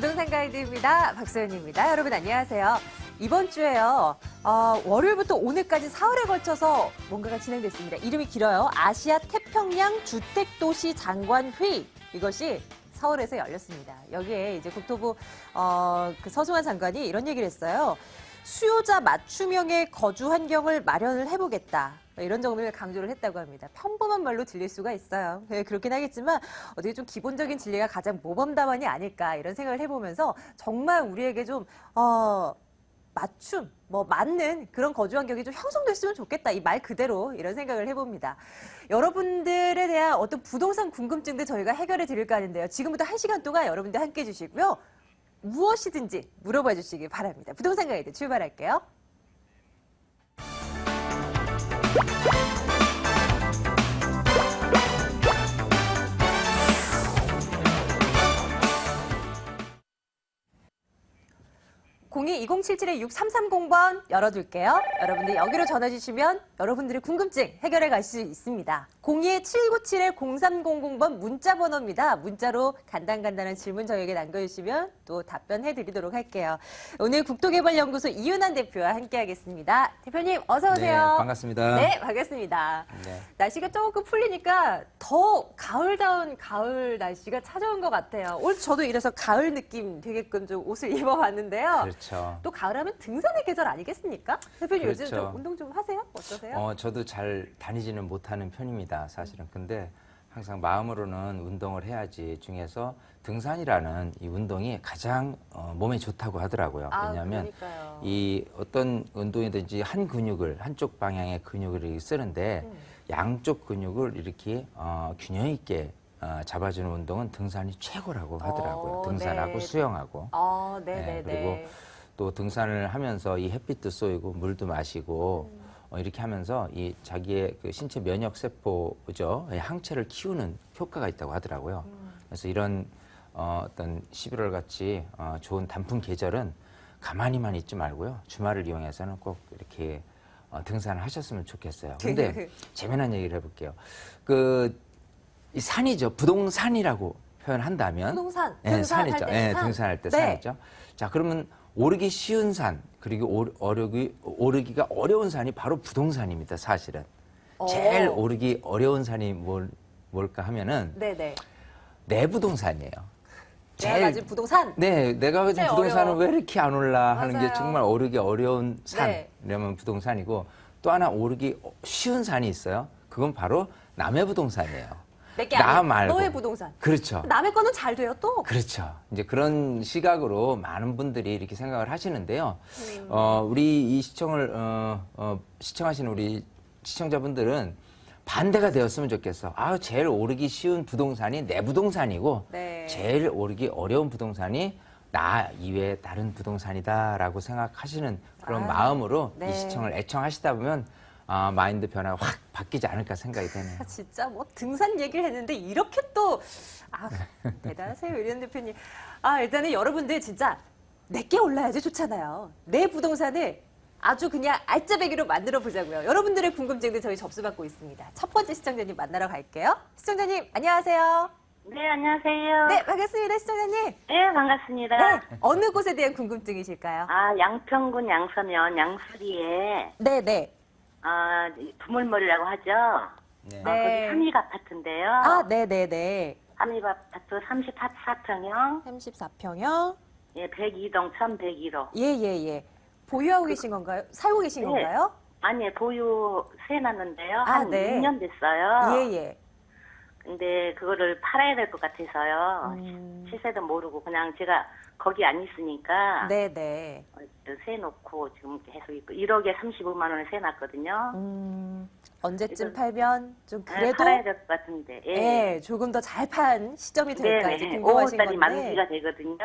부동산 가이드입니다. 박소연입니다. 여러분 안녕하세요. 이번 주에요. 월요일부터 오늘까지 사흘에 걸쳐서 뭔가가 진행됐습니다. 이름이 길어요. 아시아 태평양 주택도시 장관회의. 이것이 서울에서 열렸습니다. 여기에 이제 국토부 그 서승환 장관이 이런 얘기를 했어요. 수요자 맞춤형의 거주 환경을 마련을 해보겠다. 이런 점을 강조를 했다고 합니다. 평범한 말로 들릴 수가 있어요. 네, 그렇긴 하겠지만 어떻게 좀 기본적인 진리가 가장 모범답안이 아닐까 이런 생각을 해보면서 정말 우리에게 좀 맞춤, 맞는 그런 거주 환경이 좀 형성됐으면 좋겠다. 이 말 그대로 이런 생각을 해봅니다. 여러분들에 대한 어떤 부동산 궁금증도 저희가 해결해 드릴까 하는데요. 지금부터 1시간 동안 여러분들 함께 해주시고요. 무엇이든지 물어봐 주시기 바랍니다. 부동산 가이드 출발할게요. (02) 2077-6330번 열어둘게요. 여러분들 여기로 전화 주시면 여러분들의 궁금증 해결해 갈 수 있습니다. 02-797-0300번 문자 번호입니다. 문자로 간단한 질문 저에게 남겨주시면 또 답변해 드리도록 할게요. 오늘 국토개발연구소 이윤환 대표와 함께하겠습니다. 대표님 어서 오세요. 네, 반갑습니다. 네, 반갑습니다. 네. 날씨가 조금 풀리니까 더 가을다운 가을 날씨가 찾아온 것 같아요. 오늘 저도 이래서 가을 느낌 되게끔 좀 옷을 입어봤는데요. 그렇죠. 또 가을하면 등산의 계절 아니겠습니까? 대표님 그렇죠. 요즘 좀 운동 좀 하세요? 어떠세요? 저도 잘 다니지는 못하는 편입니다, 사실은. 근데 항상 마음으로는 운동을 해야지 중에서 등산이라는 이 운동이 가장 몸에 좋다고 하더라고요. 왜냐하면 그러니까요. 이 어떤 운동이든지 한 근육을, 한쪽 방향의 근육을 이렇게 쓰는데 양쪽 근육을 이렇게 균형 있게 잡아주는 운동은 등산이 최고라고 하더라고요. 등산하고 네. 수영하고. 네네네. 그리고 또 등산을 하면서 이 햇빛도 쏘이고 물도 마시고 이렇게 하면서 이 자기의 그 신체 면역 세포죠, 항체를 키우는 효과가 있다고 하더라고요. 그래서 이런 어떤 11월 같이 좋은 단풍 계절은 가만히만 있지 말고요. 주말을 이용해서는 꼭 이렇게 등산을 하셨으면 좋겠어요. 근데 재미난 얘기를 해볼게요. 이 산이죠. 부동산이라고 표현한다면. 부동산. 네, 등산할 산이죠. 때 네, 산. 등산할 때 네. 산이죠. 자, 그러면 오르기 쉬운 산, 그리고 오르기가 어려운 산이 바로 부동산입니다, 사실은. 제일 오르기 어려운 산이 뭘까 하면은 네네. 내부동산이에요. 내가 가진 부동산. 네, 내가 가진 제일 부동산은 어려워. 왜 이렇게 안 올라 하는 게 맞아요. 정말 오르기 어려운 산, 네. 이러면 부동산이고, 또 하나 오르기 쉬운 산이 있어요. 그건 바로 남의 부동산이에요. 내게 나 아니야. 말고. 너의 부동산. 그렇죠. 남의 거는 잘 돼요 또. 그렇죠. 이제 그런 시각으로 많은 분들이 이렇게 생각을 하시는데요. 우리 이 시청하시는 우리 시청자분들은 반대가 되었으면 좋겠어. 제일 오르기 쉬운 부동산이 내 부동산이고, 네. 제일 오르기 어려운 부동산이 나 이외에 다른 부동산이다라고 생각하시는 그런 마음으로 네. 이 시청을 애청하시다 보면 마인드 변화가 확 바뀌지 않을까 생각이 되네요. 진짜 등산 얘기를 했는데 이렇게 또 대단하세요 이런 대표님. 일단은 여러분들 진짜 내게 올라야지 좋잖아요. 내 부동산을 아주 그냥 알짜배기로 만들어 보자고요. 여러분들의 궁금증들 저희 접수받고 있습니다. 첫 번째 시청자님 만나러 갈게요. 시청자님 안녕하세요. 네, 안녕하세요. 네, 반갑습니다 시청자님. 네, 반갑습니다. 네, 어느 곳에 대한 궁금증이실까요? 양평군 양서면 양수리에 네네. 두물머리라고 하죠. 네. 거기 네. 삼익 아파트인데요. 네네네네. 삼익 아파트 34평형, 34평형. 예, 102동 1101호. 예예예. 보유하고 계신 건가요? 살고 계신 네. 건가요? 아니, 보유 세놨는데요. 한 네. 6년 됐어요. 예예. 근데 그거를 팔아야 될 것 같아서요. 음. 시세도 모르고 그냥 제가 거기 안 있으니까 네네. 세놓고 지금 계속 있고 1억에 35만 원을 세놨거든요. 언제쯤 이건- 팔면 좀 그래도 팔아야 될 것 같은데. 예, 조금 더 잘 판 시점이 될까 이제 네네. 궁금하신 5월달이 건데. 만기가 되거든요.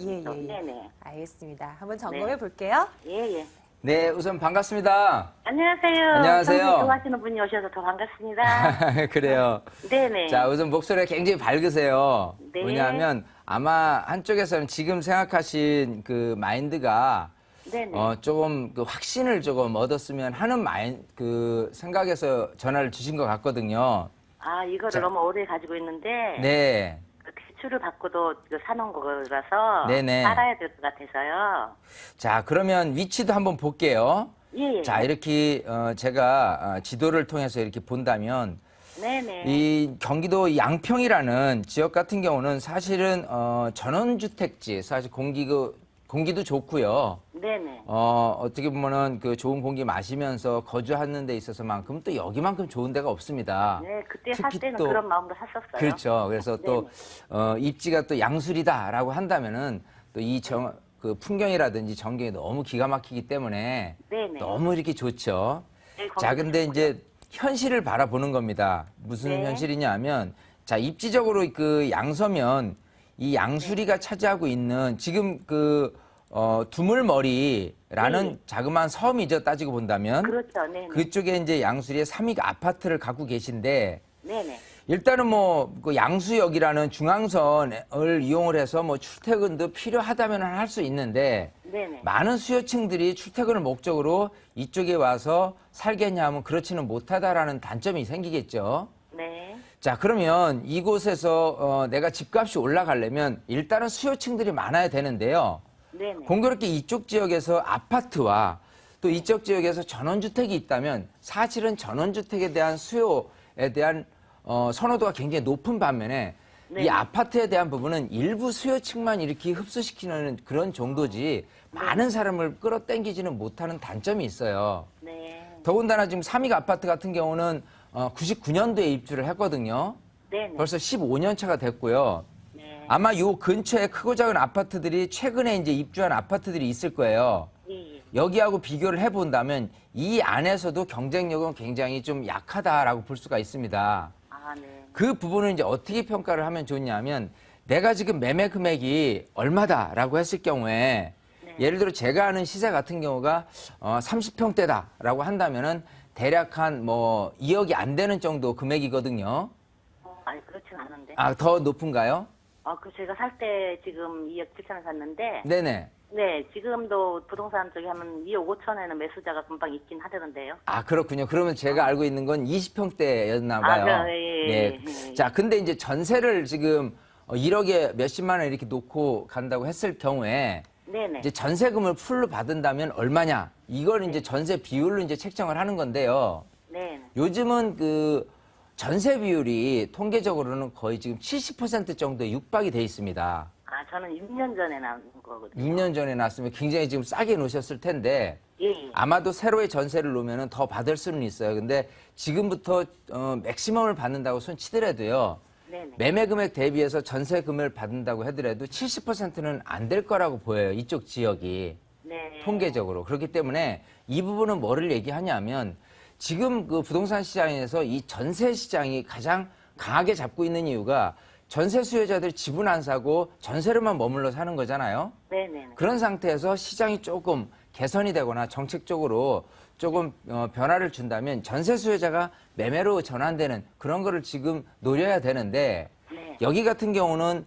예. 네네. 알겠습니다. 한번 점검해 네. 볼게요. 예. 네, 우선 반갑습니다. 안녕하세요. 안녕하세요. 평소에 좋아하시는 분이 오셔서 더 반갑습니다. 그래요. 네네. 자, 우선 목소리가 굉장히 밝으세요. 네. 왜냐하면 아마 한쪽에서는 지금 생각하신 그 마인드가 네네. 조금 그 확신을 조금 얻었으면 하는 그 생각에서 전화를 주신 것 같거든요. 이거를 자. 너무 오래 가지고 있는데. 네. 대출을 받고도 사놓은 거라서 네네. 살아야 될 것 같아서요. 자, 그러면 위치도 한번 볼게요. 예. 자, 이렇게 제가 지도를 통해서 이렇게 본다면 네네. 이 경기도 양평이라는 지역 같은 경우는 사실은 전원주택지, 사실 공기도 좋고요. 네네. 어떻게 보면은 그 좋은 공기 마시면서 거주하는 데 있어서만큼 또 여기만큼 좋은 데가 없습니다. 네, 그때 살 특히 때는 또 그런 마음으로 샀었어요. 그렇죠. 그래서 또 입지가 또 양술이다라고 한다면은 또 그 풍경이라든지 전경이 너무 기가 막히기 때문에 네네. 너무 이렇게 좋죠. 네, 자, 거기도 근데 좋고요. 이제 현실을 바라보는 겁니다. 무슨 네. 현실이냐 하면, 자, 입지적으로 그 양서면 이 양수리가 차지하고 있는 지금 두물머리라는 네. 자그마한 섬이죠, 따지고 본다면. 그렇죠. 네네. 그쪽에 이제 양수리에 삼익 아파트를 갖고 계신데, 네네. 일단은 그 양수역이라는 중앙선을 이용을 해서 출퇴근도 필요하다면 할 수 있는데, 네네. 많은 수요층들이 출퇴근을 목적으로 이쪽에 와서 살겠냐 하면 그렇지는 못하다라는 단점이 생기겠죠. 네. 자, 그러면 이곳에서 내가 집값이 올라가려면 일단은 수요층들이 많아야 되는데요. 네네. 공교롭게 이쪽 지역에서 아파트와 또 이쪽 지역에서 전원주택이 있다면 사실은 전원주택에 대한 수요에 대한 선호도가 굉장히 높은 반면에 네. 이 아파트에 대한 부분은 일부 수요층만 이렇게 흡수시키는 그런 정도지 많은 사람을 끌어당기지는 못하는 단점이 있어요. 네. 더군다나 지금 삼익 아파트 같은 경우는 99년도에 입주를 했거든요. 네네. 벌써 15년 차가 됐고요. 네. 아마 요 근처에 크고 작은 아파트들이 최근에 이제 입주한 아파트들이 있을 거예요. 예. 여기하고 비교를 해본다면 이 안에서도 경쟁력은 굉장히 좀 약하다라고 볼 수가 있습니다. 아, 네. 그 부분을 이제 어떻게 평가를 하면 좋냐면 내가 지금 매매 금액이 얼마다라고 했을 경우에 네. 예를 들어 제가 아는 시세 같은 경우가 30평대다라고 한다면은 대략 한 2억이 안 되는 정도 금액이거든요. 아니, 그렇진 않은데. 아, 더 높은가요? 제가 살 때 지금 2억 7천을 샀는데, 네네. 네, 지금도 부동산 쪽에 하면 2억 5천에는 매수자가 금방 있긴 하더던데요. 아, 그렇군요. 그러면 제가 알고 있는 건 20평대였나 봐요. 예. 자, 근데 이제 전세를 지금 1억에 몇십만 원 이렇게 놓고 간다고 했을 경우에 네네. 이제 전세금을 풀로 받은다면 얼마냐? 이걸 이제 전세 비율로 이제 책정을 하는 건데요. 네. 요즘은 그 전세 비율이 통계적으로는 거의 지금 70% 정도에 육박이 돼 있습니다. 저는 6년 전에 나온 거거든요. 6년 전에 났으면 굉장히 지금 싸게 놓으셨을 텐데 예. 아마도 새로의 전세를 놓으면 더 받을 수는 있어요. 근데 지금부터 맥시멈을 받는다고 손치더라도요. 네네. 매매 금액 대비해서 전세금을 받는다고 하더라도 70%는 안 될 거라고 보여요. 이쪽 지역이. 네. 통계적으로. 그렇기 때문에 이 부분은 뭐를 얘기하냐면 지금 그 부동산 시장에서 이 전세 시장이 가장 강하게 잡고 있는 이유가 전세 수요자들이 집은 안 사고 전세로만 머물러 사는 거잖아요. 네네. 그런 상태에서 시장이 조금 개선이 되거나 정책적으로 조금 변화를 준다면 전세 수요자가 매매로 전환되는 그런 거를 지금 노려야 되는데 네. 여기 같은 경우는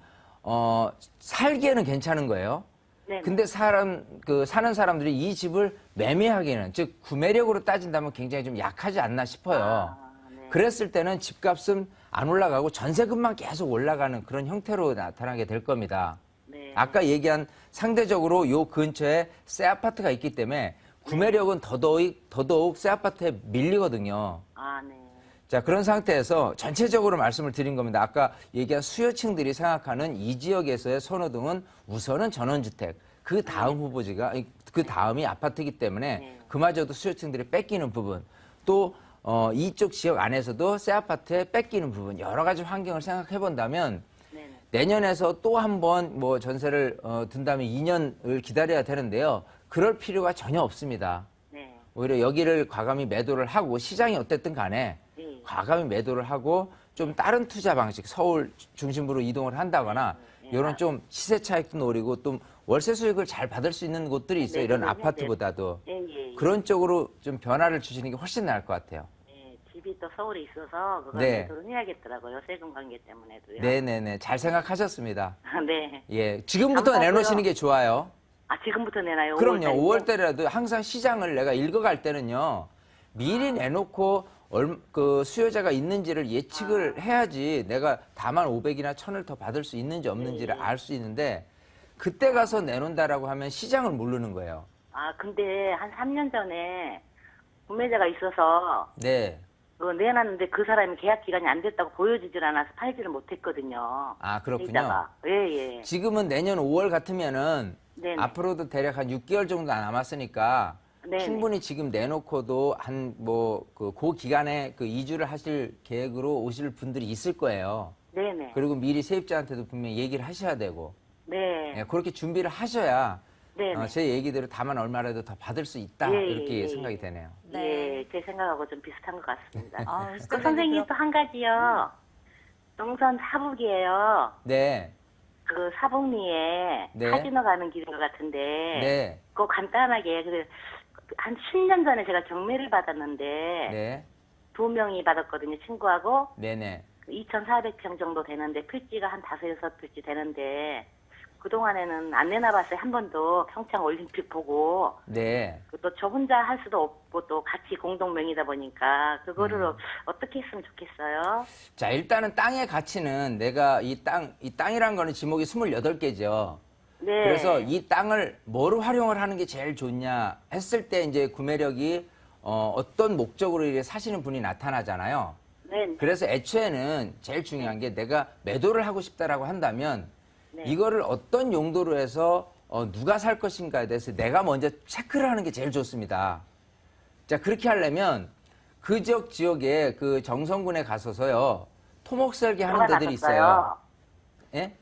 살기에는 괜찮은 거예요. 네네. 근데 사는 사람들이 이 집을 매매하기에는 즉 구매력으로 따진다면 굉장히 좀 약하지 않나 싶어요. 네. 그랬을 때는 집값은 안 올라가고 전세금만 계속 올라가는 그런 형태로 나타나게 될 겁니다. 네. 아까 얘기한 상대적으로 요 근처에 새 아파트가 있기 때문에 구매력은 더더욱 새 아파트에 밀리거든요. 네. 자, 그런 상태에서 전체적으로 말씀을 드린 겁니다. 아까 얘기한 수요층들이 생각하는 이 지역에서의 선호등은 우선은 전원주택, 그 다음 후보지가, 그 다음이 아파트이기 때문에 그마저도 수요층들이 뺏기는 부분, 또 이쪽 지역 안에서도 새 아파트에 뺏기는 부분, 여러 가지 환경을 생각해 본다면 네네. 내년에서 또 한 번 전세를 든다면 2년을 기다려야 되는데요. 그럴 필요가 전혀 없습니다. 네. 오히려 여기를 과감히 매도를 하고 시장이 어쨌든 간에 네. 과감히 매도를 하고 좀 다른 투자 방식, 서울 중심부로 이동을 한다거나 이런 좀 시세 차익도 노리고 또 월세 수익을 잘 받을 수 있는 곳들이 있어요. 이런 아파트보다도. 예. 그런 쪽으로 좀 변화를 주시는 게 훨씬 나을 것 같아요. 네. 집이 또 서울에 있어서 그걸 네. 매도를 해야겠더라고요. 세금 관계 때문에도요. 네네네. 잘 생각하셨습니다. 네. 예. 지금부터 감사하고요. 내놓으시는 게 좋아요. 지금부터 내나요? 그럼요. 5월 달인데? 5월 달이라도 항상 시장을 내가 읽어갈 때는요. 미리 내놓고 그 수요자가 있는지를 예측을 해야지 내가 다만 500이나 1000을 더 받을 수 있는지 없는지를 알 수 있는데 그때 가서 내놓는다라고 하면 시장을 모르는 거예요. 아, 근데 한 3년 전에 구매자가 있어서 네. 그거 내놨는데 그 사람이 계약 기간이 안 됐다고 보여지질 않아서 팔지를 못했거든요. 아, 그렇군요. 세입자가. 예, 예. 지금은 내년 5월 같으면은 네네. 앞으로도 대략 한 6개월 정도 남았으니까 네네. 충분히 지금 내놓고도 한 그 기간에 그 이주를 하실 계획으로 오실 분들이 있을 거예요. 네네. 그리고 미리 세입자한테도 분명히 얘기를 하셔야 되고 네. 예, 그렇게 준비를 하셔야 네네. 제 얘기대로 다만 얼마라도 더 받을 수 있다 예, 이렇게 예, 생각이 예. 되네요. 예, 제 생각하고 좀 비슷한 것 같습니다. 아, 그 시청자님 선생님 그럼- 또 한 가지요. 동선 사북이에요. 네, 그 사북리에 네. 카지노 가는 길인 것 같은데. 네, 그거 간단하게 한 10년 전에 제가 경매를 받았는데 네, 2명이 받았거든요. 친구하고 네, 네. 2,400평 정도 되는데 필지가 한 5-6필지 되는데 그동안에는 안 내놔봤어요. 한 번도 평창 올림픽 보고 네. 또 저 혼자 할 수도 없고 또 같이 공동명의다 보니까 그거를 어떻게 했으면 좋겠어요? 자, 일단은 땅의 가치는 내가 이 땅이란 거는 지목이 28개죠. 네. 그래서 이 땅을 뭐로 활용을 하는 게 제일 좋냐 했을 때 이제 구매력이 어떤 목적으로 이렇게 사시는 분이 나타나잖아요. 네. 그래서 애초에는 제일 중요한 게 내가 매도를 하고 싶다라고 한다면 네. 이거를 어떤 용도로 해서 누가 살 것인가에 대해서 내가 먼저 체크를 하는 게 제일 좋습니다. 자, 그렇게 하려면 그 지역에 그 정선군에 가서서요, 토목 설계 하는 데들이 있어요. 예?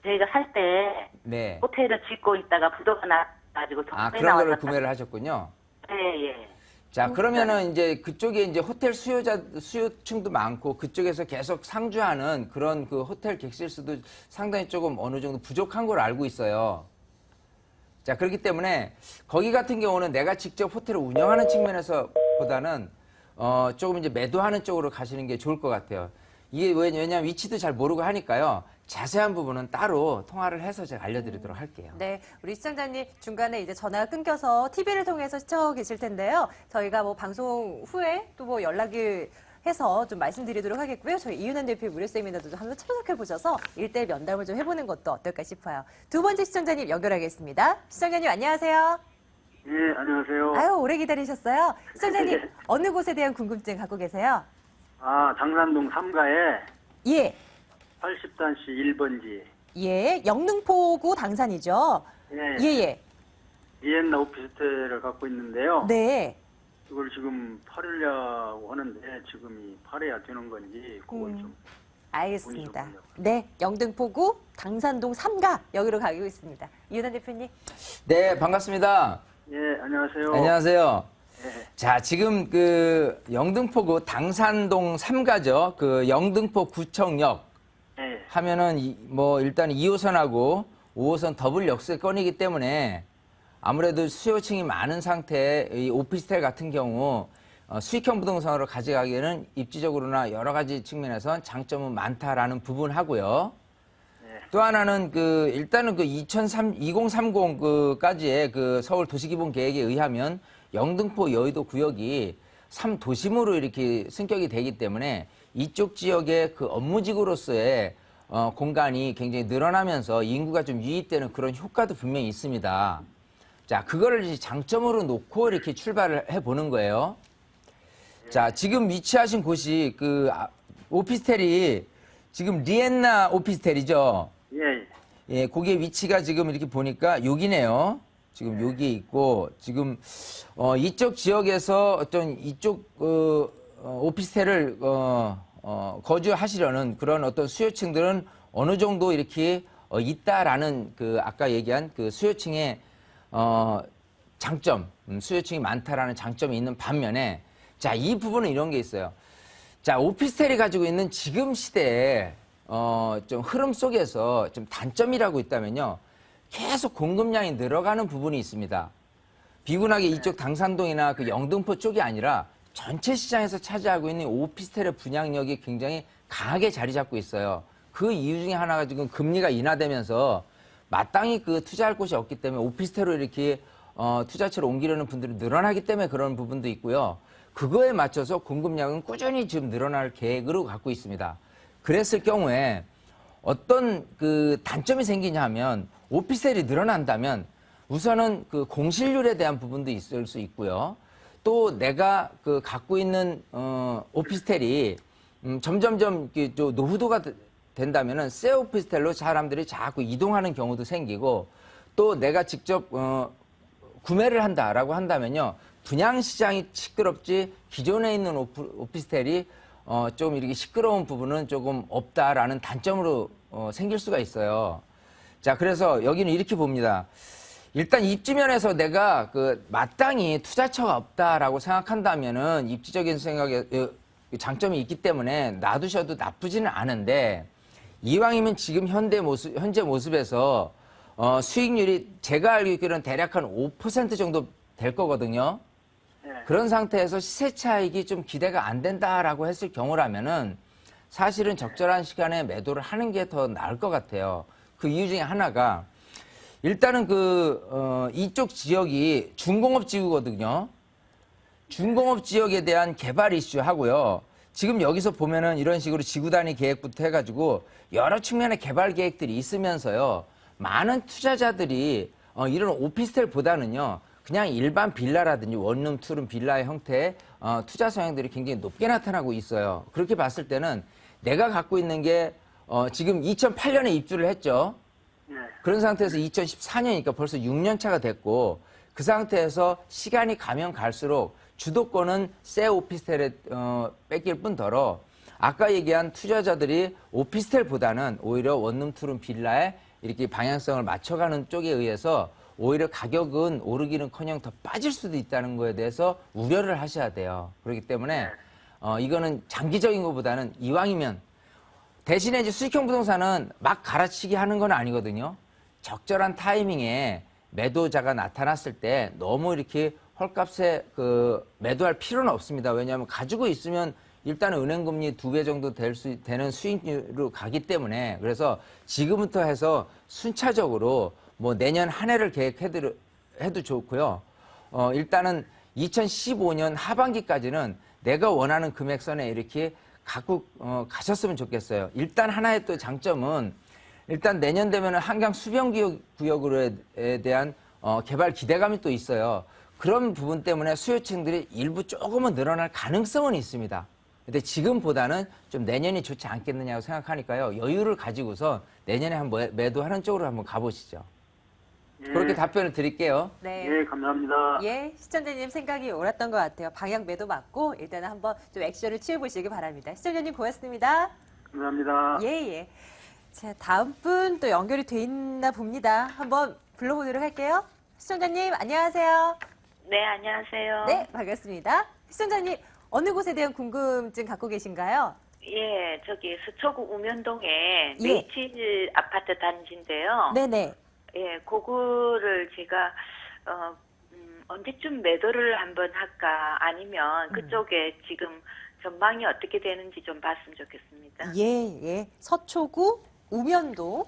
저희가 살 때 네. 호텔을 짓고 있다가 부도가 나가지고 아, 경매 그런 거를 나왔었다. 구매를 하셨군요. 예, 예. 자, 그러면은 이제 그쪽에 이제 호텔 수요층도 많고 그쪽에서 계속 상주하는 그런 그 호텔 객실 수도 상당히 조금 어느 정도 부족한 걸 알고 있어요. 자, 그렇기 때문에 거기 같은 경우는 내가 직접 호텔을 운영하는 측면에서 보다는 조금 이제 매도하는 쪽으로 가시는 게 좋을 것 같아요. 이게 왜냐면 위치도 잘 모르고 하니까요. 자세한 부분은 따로 통화를 해서 제가 알려드리도록 할게요. 네, 우리 시청자님 중간에 이제 전화가 끊겨서 TV를 통해서 시청하고 계실 텐데요. 저희가 뭐 방송 후에 또 뭐 연락을 해서 좀 말씀드리도록 하겠고요. 저희 이윤환 대표의 무료 세미나도 좀 한번 참석해 보셔서 일대일 면담을 좀 해보는 것도 어떨까 싶어요. 두 번째 시청자님 연결하겠습니다. 시청자님 안녕하세요. 예, 안녕하세요. 아유, 오래 기다리셨어요. 시청자님 어느 곳에 대한 궁금증 갖고 계세요? 아, 장산동 3가에 예, 80단시 1번지. 예, 영등포구 당산이죠. 예, 예, 예. 비엔나 오피스텔을 갖고 있는데요. 네. 이걸 지금 팔으려고 하는데 지금이 팔아야 되는 건지 그걸 좀. 알겠습니다. 보이셨군요. 네, 영등포구 당산동 3가 여기로 가고 있습니다. 이윤환 대표님. 네, 반갑습니다. 예, 안녕하세요. 안녕하세요. 예, 자, 지금 그 영등포구 당산동 3가죠. 그 영등포 구청역 예, 하면은 뭐 일단 2호선하고 5호선 더블 역세권이기 때문에 아무래도 수요층이 많은 상태의 이 오피스텔 같은 경우 수익형 부동산으로 가져가기에는 입지적으로나 여러 가지 측면에서 장점은 많다라는 부분하고요. 또 하나는 그 일단은 그 2030 그까지의 그 서울 도시기본 계획에 의하면 영등포 여의도 구역이 3도심으로 이렇게 승격이 되기 때문에 이쪽 지역의 그 업무지구로서의 공간이 굉장히 늘어나면서 인구가 좀 유입되는 그런 효과도 분명히 있습니다. 자, 그거를 이제 장점으로 놓고 이렇게 출발을 해 보는 거예요. 자, 지금 위치하신 곳이 그 오피스텔이 지금 리엔나 오피스텔이죠. 예, 예, 거기에 위치가 지금 이렇게 보니까 여기네요. 지금 여기 있고 지금 이쪽 지역에서 어떤 이쪽 오피스텔을 거주하시려는 그런 어떤 수요층들은 어느 정도 이렇게 있다라는 그 아까 얘기한 그 수요층의 장점, 수요층이 많다라는 장점이 있는 반면에 자, 이 부분은 이런 게 있어요. 자, 오피스텔이 가지고 있는 지금 시대에 좀 흐름 속에서 좀 단점이라고 있다면요. 계속 공급량이 늘어가는 부분이 있습니다. 비군하게 이쪽 당산동이나 그 영등포 쪽이 아니라 전체 시장에서 차지하고 있는 오피스텔의 분양력이 굉장히 강하게 자리 잡고 있어요. 그 이유 중에 하나가 지금 금리가 인하되면서 마땅히 그 투자할 곳이 없기 때문에 오피스텔로 이렇게 투자처를 옮기려는 분들이 늘어나기 때문에 그런 부분도 있고요. 그거에 맞춰서 공급량은 꾸준히 지금 늘어날 계획으로 갖고 있습니다. 그랬을 경우에 어떤 그 단점이 생기냐 하면 오피스텔이 늘어난다면 우선은 그 공실률에 대한 부분도 있을 수 있고요. 또 내가 그 갖고 있는 오피스텔이 점점점 좀 노후도가 된다면은 새 오피스텔로 사람들이 자꾸 이동하는 경우도 생기고 또 내가 직접 구매를 한다라고 한다면요. 분양 시장이 시끄럽지 기존에 있는 오피스텔이 좀 이렇게 시끄러운 부분은 조금 없다라는 단점으로 생길 수가 있어요. 자, 그래서 여기는 이렇게 봅니다. 일단 입지면에서 내가 그 마땅히 투자처가 없다라고 생각한다면은 입지적인 생각에 장점이 있기 때문에 놔두셔도 나쁘지는 않은데 이왕이면 지금 현재 모습에서 수익률이 제가 알고 있기로는 대략 한 5% 정도 될 거거든요. 네. 그런 상태에서 시세 차익이 좀 기대가 안 된다라고 했을 경우라면은 사실은 적절한 시간에 매도를 하는 게 더 나을 것 같아요. 그 이유 중에 하나가 일단은 이쪽 지역이 중공업 지구거든요. 중공업 지역에 대한 개발 이슈 하고요. 지금 여기서 보면은 이런 식으로 지구 단위 계획부터 해가지고 여러 측면의 개발 계획들이 있으면서요. 많은 투자자들이 이런 오피스텔보다는요. 그냥 일반 빌라라든지 원룸, 투룸 빌라의 형태의 투자 성향들이 굉장히 높게 나타나고 있어요. 그렇게 봤을 때는 내가 갖고 있는 게 지금 2008년에 입주를 했죠. 네. 그런 상태에서 2014년이니까 벌써 6년 차가 됐고 그 상태에서 시간이 가면 갈수록 주도권은 새 오피스텔에 뺏길 뿐더러 아까 얘기한 투자자들이 오피스텔보다는 오히려 원룸, 투룸, 빌라에 이렇게 방향성을 맞춰가는 쪽에 의해서 오히려 가격은 오르기는커녕 더 빠질 수도 있다는 거에 대해서 우려를 하셔야 돼요. 그렇기 때문에 이거는 장기적인 것보다는 이왕이면 대신에 이제 수익형 부동산은 막 갈아치기 하는 건 아니거든요. 적절한 타이밍에 매도자가 나타났을 때 너무 이렇게 헐값에 매도할 필요는 없습니다. 왜냐하면 가지고 있으면 일단 은행금리 2배 정도 되는 수익률로 가기 때문에 그래서 지금부터 해서 순차적으로 뭐 내년 한 해를 계획해도 좋고요. 일단은 2015년 하반기까지는 내가 원하는 금액선에 이렇게 갖고 가셨으면 좋겠어요. 일단 하나의 또 장점은 일단 내년 되면은 한강 수변구역으로에 대한 개발 기대감이 또 있어요. 그런 부분 때문에 수요층들이 일부 조금은 늘어날 가능성은 있습니다. 근데 지금보다는 좀 내년이 좋지 않겠느냐고 생각하니까요. 여유를 가지고서 내년에 한번 매도하는 쪽으로 한번 가보시죠. 예. 그렇게 답변을 드릴게요. 네. 예, 감사합니다. 예, 시청자님 생각이 옳았던 것 같아요. 방향 매도 맞고 일단은 한번 좀 액션을 취해보시기 바랍니다. 시청자님 고맙습니다. 감사합니다. 예, 예. 자, 다음 분 또 연결이 돼 있나 봅니다. 한번 불러보도록 할게요. 시청자님, 안녕하세요. 네, 안녕하세요. 네, 반갑습니다. 시청자님, 어느 곳에 대한 궁금증 갖고 계신가요? 예, 저기 서초구 우면동에 예. 메이치 아파트 단지인데요. 네네. 예, 그거를 제가 언제쯤 매도를 한번 할까 아니면 그쪽에 지금 전망이 어떻게 되는지 좀 봤으면 좋겠습니다. 예, 예. 서초구 우면동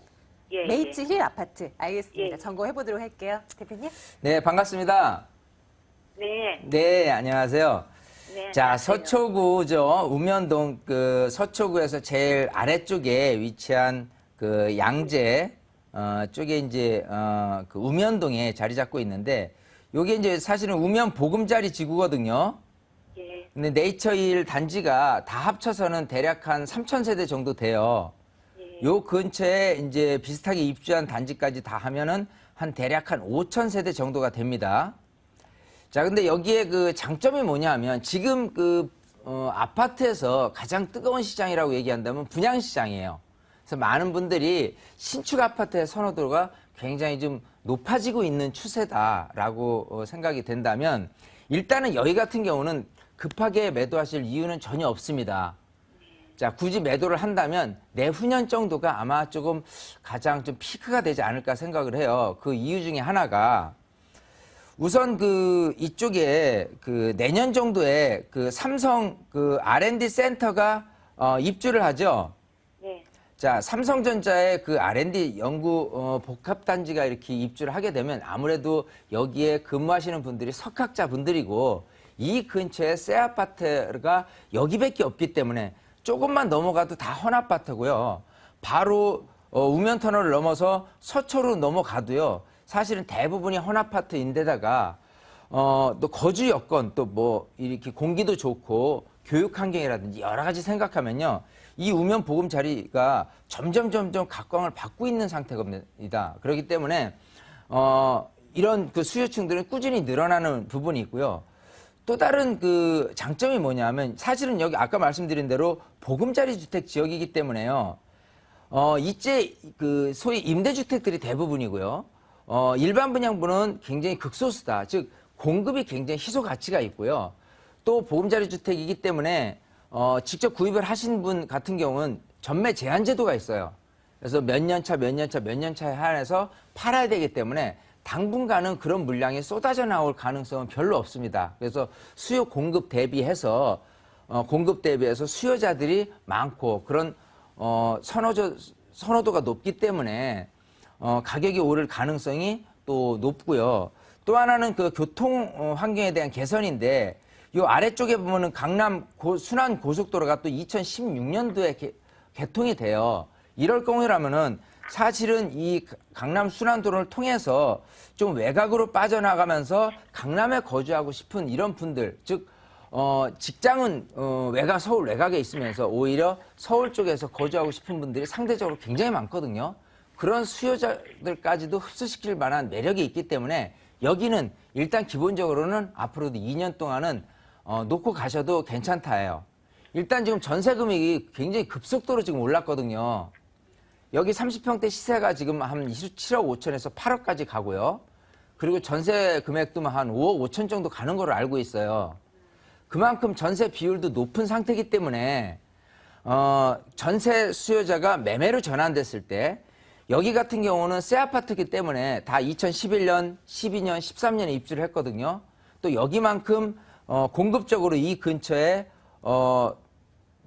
예, 메이츠 예. 힐 아파트. 알겠습니다. 예. 점검해보도록 할게요. 대표님? 네, 반갑습니다. 네. 네, 안녕하세요. 네. 자, 안녕하세요. 서초구죠. 우면동 서초구에서 제일 아래쪽에 위치한 양재 쪽에 이제 그 우면동에 자리 잡고 있는데 요게 이제 사실은 우면 보금자리 지구거든요. 예. 근데 네이처힐 단지가 다 합쳐서는 대략 한 3,000세대 정도 돼요. 예. 요 근처에 이제 비슷하게 입주한 단지까지 다 하면은 한 대략 한 5,000세대 정도가 됩니다. 자, 근데 여기에 그 장점이 뭐냐 면 지금 아파트에서 가장 뜨거운 시장이라고 얘기한다면 분양 시장이에요. 그래서 많은 분들이 신축 아파트의 선호도가 굉장히 좀 높아지고 있는 추세다라고 생각이 된다면 일단은 여기 같은 경우는 급하게 매도하실 이유는 전혀 없습니다. 자, 굳이 매도를 한다면 내후년 정도가 아마 조금 가장 좀 피크가 되지 않을까 생각을 해요. 그 이유 중에 하나가 우선 이쪽에 내년 정도에 삼성 R&D 센터가 입주를 하죠. 네. 자, 삼성전자의 R&D 연구 복합단지가 이렇게 입주를 하게 되면 아무래도 여기에 근무하시는 분들이 석학자 분들이고 이 근처에 새 아파트가 여기밖에 없기 때문에 조금만 넘어가도 다 헌아파트고요. 바로 우면터널을 넘어서 서초로 넘어가도요. 사실은 대부분이 헌아파트인데다가 또 거주 여건 또 뭐 이렇게 공기도 좋고 교육 환경이라든지 여러 가지 생각하면요. 이 우면 보금자리가 점점 각광을 받고 있는 상태입니다. 그렇기 때문에 이런 그 수요층들은 꾸준히 늘어나는 부분이 있고요. 또 다른 그 장점이 뭐냐면 사실은 여기 아까 말씀드린 대로 보금자리 주택 지역이기 때문에요. 이제 그 소위 임대주택들이 대부분이고요. 일반 분양분은 굉장히 극소수다. 즉 공급이 굉장히 희소 가치가 있고요. 또 보금자리 주택이기 때문에 직접 구입을 하신 분 같은 경우는 전매 제한 제도가 있어요. 그래서 몇 년 차에 한해서 팔아야 되기 때문에 당분간은 그런 물량이 쏟아져 나올 가능성은 별로 없습니다. 그래서 수요 공급 대비해서 수요자들이 많고 그런 선호도가 높기 때문에 가격이 오를 가능성이 또 높고요. 또 하나는 그 교통 환경에 대한 개선인데 이 아래쪽에 보면은 강남 순환 고속도로가 또 2016년도에 개통이 돼요. 이럴 경우라면은 사실은 이 강남 순환도로를 통해서 좀 외곽으로 빠져나가면서 강남에 거주하고 싶은 이런 분들, 즉 직장은 서울 외곽에 있으면서 오히려 서울 쪽에서 거주하고 싶은 분들이 상대적으로 굉장히 많거든요. 그런 수요자들까지도 흡수시킬 만한 매력이 있기 때문에 여기는 일단 기본적으로는 앞으로도 2년 동안은 놓고 가셔도 괜찮다예요. 일단 지금 전세 금액이 굉장히 급속도로 지금 올랐거든요. 여기 30평대 시세가 지금 한 27억 5천에서 8억까지 가고요. 그리고 전세 금액도 한 5억 5천 정도 가는 걸로 알고 있어요. 그만큼 전세 비율도 높은 상태이기 때문에 전세 수요자가 매매로 전환됐을 때 여기 같은 경우는 새 아파트이기 때문에 다 2011년, 12년, 13년에 입주를 했거든요. 또 여기만큼 공급적으로 이 근처에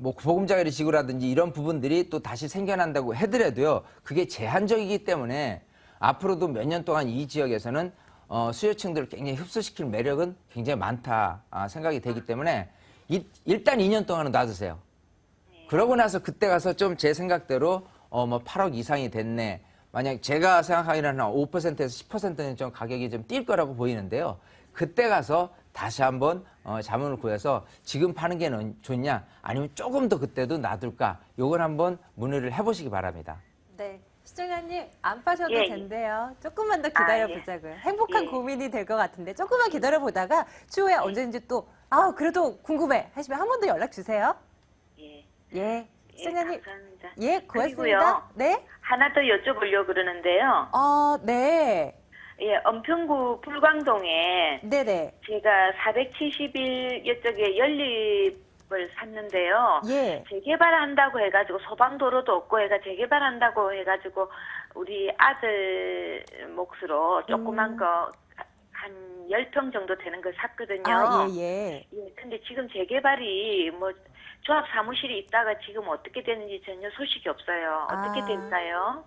뭐 보금자리 지구라든지 이런 부분들이 또 다시 생겨난다고 해더라도요. 그게 제한적이기 때문에 앞으로도 몇 년 동안 이 지역에서는 수요층들을 굉장히 흡수시킬 매력은 굉장히 많다 생각이 되기 때문에 일단 2년 동안은 놔두세요. 그러고 나서 그때 가서 좀 제 생각대로 뭐 8억 이상이 됐네. 만약 제가 생각하기에는 한 5%에서 10%는 좀 가격이 좀 뛸 거라고 보이는데요. 그때 가서 다시 한번 자문을 구해서 지금 파는 게 좋냐 아니면 조금 더 그때도 놔둘까 요걸 한번 문의를 해보시기 바랍니다. 네. 시청자님 안 파셔도 예. 된대요. 조금만 더 기다려보자고요. 행복한 예. 고민이 될 것 같은데 조금만 기다려보다가 추후에 언제든지 또 그래도 궁금해 하시면 한 번 더 연락 주세요. 예. 예. 시청자님. 감사합니다. 예, 고맙습니다. 그리고요. 네. 하나 더 여쭤보려고 그러는데요. 네. 예, 은평구 불광동에 네네. 제가 470일 이쪽에 연립을 샀는데요. 예. 재개발한다고 해가지고 소방도로도 없고 해가 재개발한다고 해가지고 우리 아들 몫으로 조그만 거 한 10평 정도 되는 걸 샀거든요. 예. 예, 근데 지금 재개발이 뭐 조합 사무실이 있다가 지금 어떻게 되는지 전혀 소식이 없어요. 어떻게 될까요?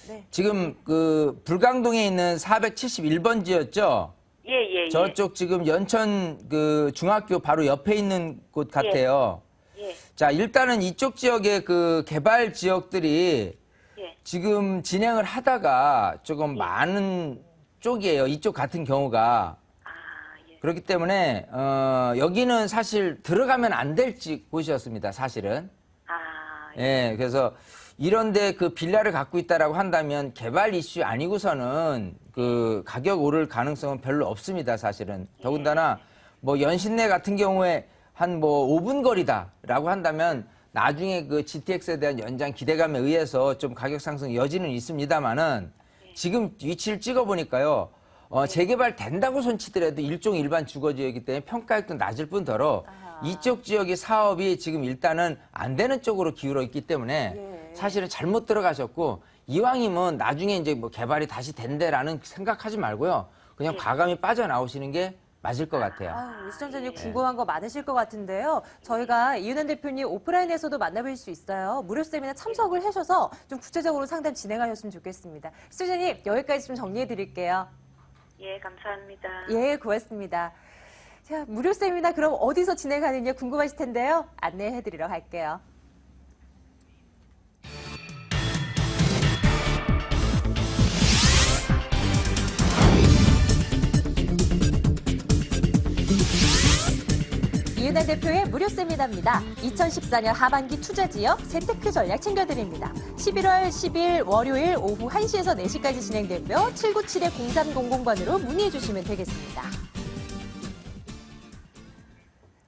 네. 지금 그 불광동에 있는 471번지였죠? 예. 저쪽 지금 연천 그 중학교 바로 옆에 있는 곳 같아요. 예. 자, 일단은 이쪽 지역의 그 개발 지역들이 예. 지금 진행을 하다가 조금 많은 쪽이에요. 이쪽 같은 경우가. 예. 그렇기 때문에 여기는 사실 들어가면 안 될 곳이었습니다. 사실은. 예, 그래서 이런데 그 빌라를 갖고 있다라고 한다면 개발 이슈 아니고서는 그 가격 오를 가능성은 별로 없습니다. 사실은. 더군다나 뭐 연신내 같은 경우에 한 뭐 5분 거리다라고 한다면 나중에 그 GTX에 대한 연장 기대감에 의해서 좀 가격 상승 여지는 있습니다만은 지금 위치를 찍어 보니까요. 재개발 된다고 손치더라도 일종 일반 주거지역이기 때문에 평가액도 낮을 뿐더러 이쪽 지역의 사업이 지금 일단은 안 되는 쪽으로 기울어 있기 때문에 사실은 잘못 들어가셨고 이왕이면 나중에 이제 뭐 개발이 다시 된대라는 생각하지 말고요. 그냥 과감히 빠져나오시는 게 맞을 것 같아요. 우리 시청자님 궁금한 거 많으실 것 같은데요. 저희가 이은현 대표님 오프라인에서도 만나뵐 수 있어요. 무료 세미나 참석을 하셔서 좀 구체적으로 상담 진행하셨으면 좋겠습니다. 시청자님 여기까지 좀 정리해 드릴게요. 예, 감사합니다. 예, 고맙습니다. 자, 무료 세미나 그럼 어디서 진행하느냐 궁금하실 텐데요. 안내해드리러 갈게요. 이은혜 대표의 무료 세미나입니다. 2014년 하반기 투자 지역 재테크 전략 챙겨드립니다. 11월 10일 월요일 오후 1시에서 4시까지 진행되고요. 797-0300번으로 문의해 주시면 되겠습니다.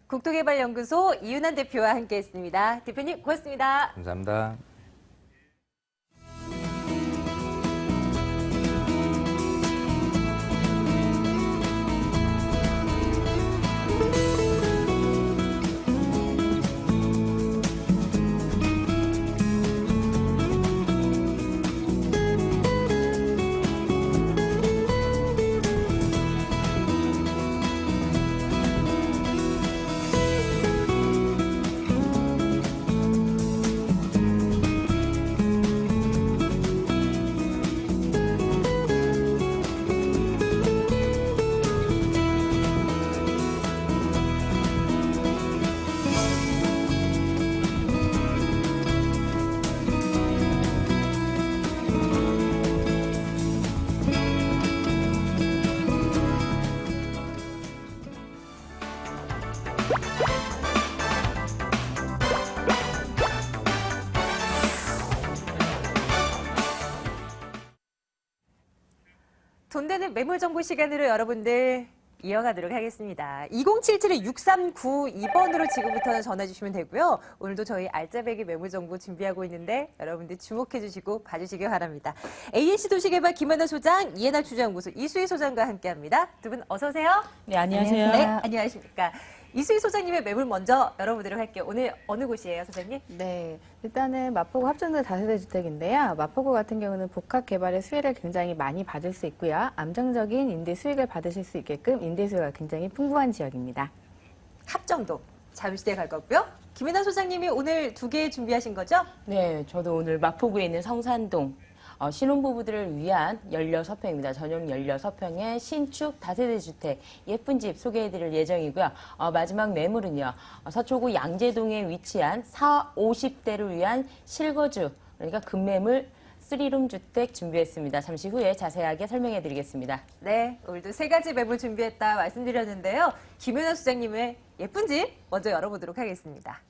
국토개발연구소 이은환 대표와 함께했습니다. 대표님 고맙습니다. 감사합니다. 돈 되는 매물 정보 시간으로 여러분들 이어가도록 하겠습니다. 2077-6392번으로 지금부터는 전화 주시면 되고요. 오늘도 저희 알짜배기 매물 정보 준비하고 있는데 여러분들 주목해 주시고 봐주시기 바랍니다. ANC 도시개발 김하나 소장, 이해나 투자연구소 이수희 소장과 함께합니다. 두 분 어서 오세요. 네, 안녕하세요. 네, 안녕하십니까. 이수희 소장님의 매물 먼저 열어보도록 할게요. 오늘 어느 곳이에요, 소장님? 네, 일단은 마포구 합정동 다세대 주택인데요. 마포구 같은 경우는 복합 개발의 수혜를 굉장히 많이 받을 수 있고요. 안정적인 임대 수익을 받으실 수 있게끔 임대 수요가 굉장히 풍부한 지역입니다. 합정동 잠시 후에 갈 거고요. 김혜나 소장님이 오늘 두 개 준비하신 거죠? 네, 저도 오늘 마포구에 있는 성산동 신혼부부들을 위한 16평입니다. 전용 16평의 신축 다세대 주택 예쁜 집 소개해드릴 예정이고요. 마지막 매물은요. 서초구 양재동에 위치한 40-50대를 위한 실거주, 그러니까 급매물 3룸 주택 준비했습니다. 잠시 후에 자세하게 설명해드리겠습니다. 네, 오늘도 세 가지 매물 준비했다 말씀드렸는데요. 김윤아 소장님의 예쁜 집 먼저 열어보도록 하겠습니다.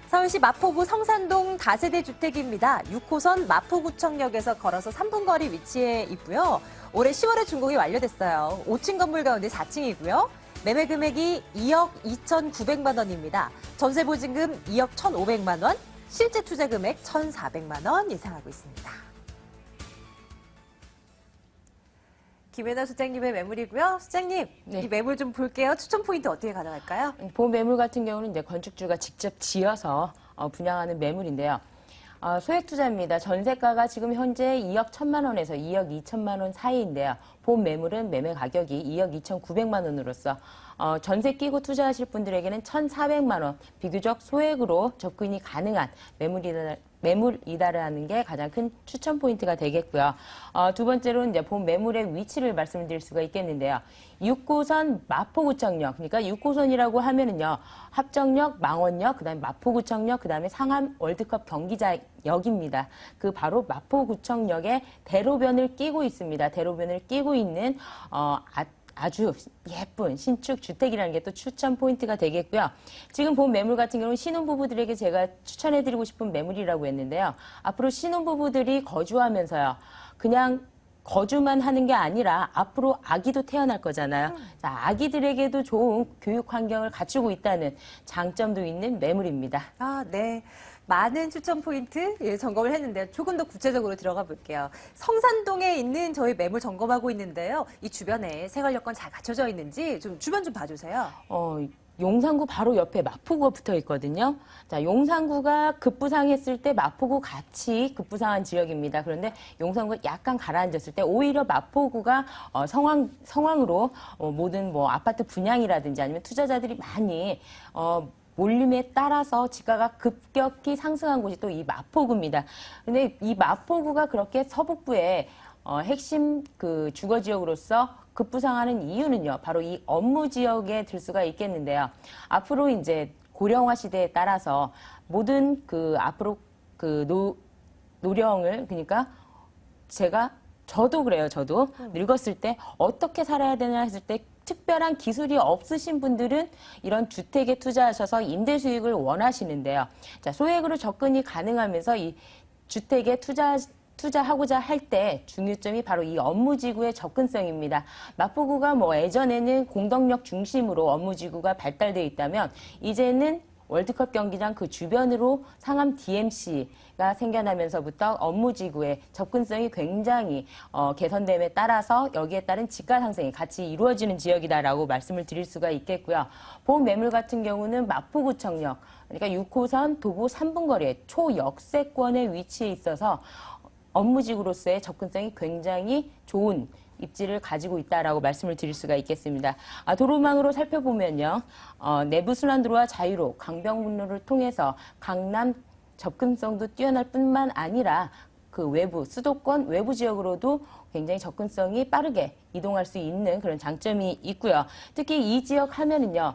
서울시 마포구 성산동 다세대 주택입니다. 6호선 마포구청역에서 걸어서 3분 거리 위치해 있고요. 올해 10월에 준공이 완료됐어요. 5층 건물 가운데 4층이고요. 매매 금액이 2억 2,900만 원입니다. 전세 보증금 2억 1,500만 원, 실제 투자 금액 1,400만 원 예상하고 있습니다. 김혜나 소장님의 매물이고요. 소장님, 네. 이 매물 좀 볼게요. 추천 포인트 어떻게 가져갈까요? 본 매물 같은 경우는 이제 건축주가 직접 지어서 분양하는 매물인데요. 소액 투자입니다. 전세가가 지금 현재 2억 1천만 원에서 2억 2천만 원 사이인데요. 본 매물은 매매 가격이 2억 2,900만 원으로서 전세 끼고 투자하실 분들에게는 1,400만 원, 비교적 소액으로 접근이 가능한 매물이다라는 게 가장 큰 추천 포인트가 되겠고요. 두 번째로는 이제 본 매물의 위치를 말씀드릴 수가 있겠는데요. 6호선 마포구청역, 그러니까 6호선이라고 하면은요, 합정역, 망원역, 그다음에 마포구청역, 그다음에 상암 월드컵 경기장역입니다. 그 바로 마포구청역에 대로변을 끼고 있습니다. 대로변을 끼고 있는 아주 예쁜 신축 주택이라는 게 또 추천 포인트가 되겠고요. 지금 본 매물 같은 경우는 신혼부부들에게 제가 추천해드리고 싶은 매물이라고 했는데요. 앞으로 신혼부부들이 거주하면서요. 그냥 거주만 하는 게 아니라 앞으로 아기도 태어날 거잖아요. 자, 아기들에게도 좋은 교육 환경을 갖추고 있다는 장점도 있는 매물입니다. 아, 네. 많은 추천 포인트 점검을 했는데요. 조금 더 구체적으로 들어가 볼게요. 성산동에 있는 저희 매물 점검하고 있는데요. 이 주변에 생활 여건 잘 갖춰져 있는지 좀 주변 좀 봐주세요. 용산구 바로 옆에 마포구가 붙어 있거든요. 자, 용산구가 급부상했을 때 마포구 같이 급부상한 지역입니다. 그런데 용산구가 약간 가라앉았을 때 오히려 마포구가 성황으로 모든 뭐 아파트 분양이라든지 아니면 투자자들이 많이 몰림에 따라서 지가가 급격히 상승한 곳이 또 이 마포구입니다. 근데 이 마포구가 그렇게 서북부에 핵심 그 주거 지역으로서 급부상하는 이유는요, 바로 이 업무 지역에 들 수가 있겠는데요. 앞으로 이제 고령화 시대에 따라서 모든 그 앞으로 그 노령을, 그러니까 저도 그래요. 저도 늙었을 때 어떻게 살아야 되나 했을 때 특별한 기술이 없으신 분들은 이런 주택에 투자하셔서 임대 수익을 원하시는데요. 자, 소액으로 접근이 가능하면서 이 주택에 투자하고자 할 때 중요점이 바로 이 업무지구의 접근성입니다. 마포구가 뭐 예전에는 공덕역 중심으로 업무지구가 발달되어 있다면 이제는 월드컵 경기장 그 주변으로 상암 DMC가 생겨나면서부터 업무지구의 접근성이 굉장히 개선됨에 따라서 여기에 따른 집가 상승이 같이 이루어지는 지역이다라고 말씀을 드릴 수가 있겠고요. 본 매물 같은 경우는 마포구청역, 그러니까 6호선 도보 3분 거리에 초역세권에 위치해 있어서 업무지구로서의 접근성이 굉장히 좋은 입지를 가지고 있다라고 말씀을 드릴 수가 있겠습니다. 도로망으로 살펴보면요. 내부 순환도로와 자유로, 강변북로를 통해서 강남 접근성도 뛰어날 뿐만 아니라 그 외부, 수도권 외부 지역으로도 굉장히 접근성이 빠르게 이동할 수 있는 그런 장점이 있고요. 특히 이 지역 하면은요.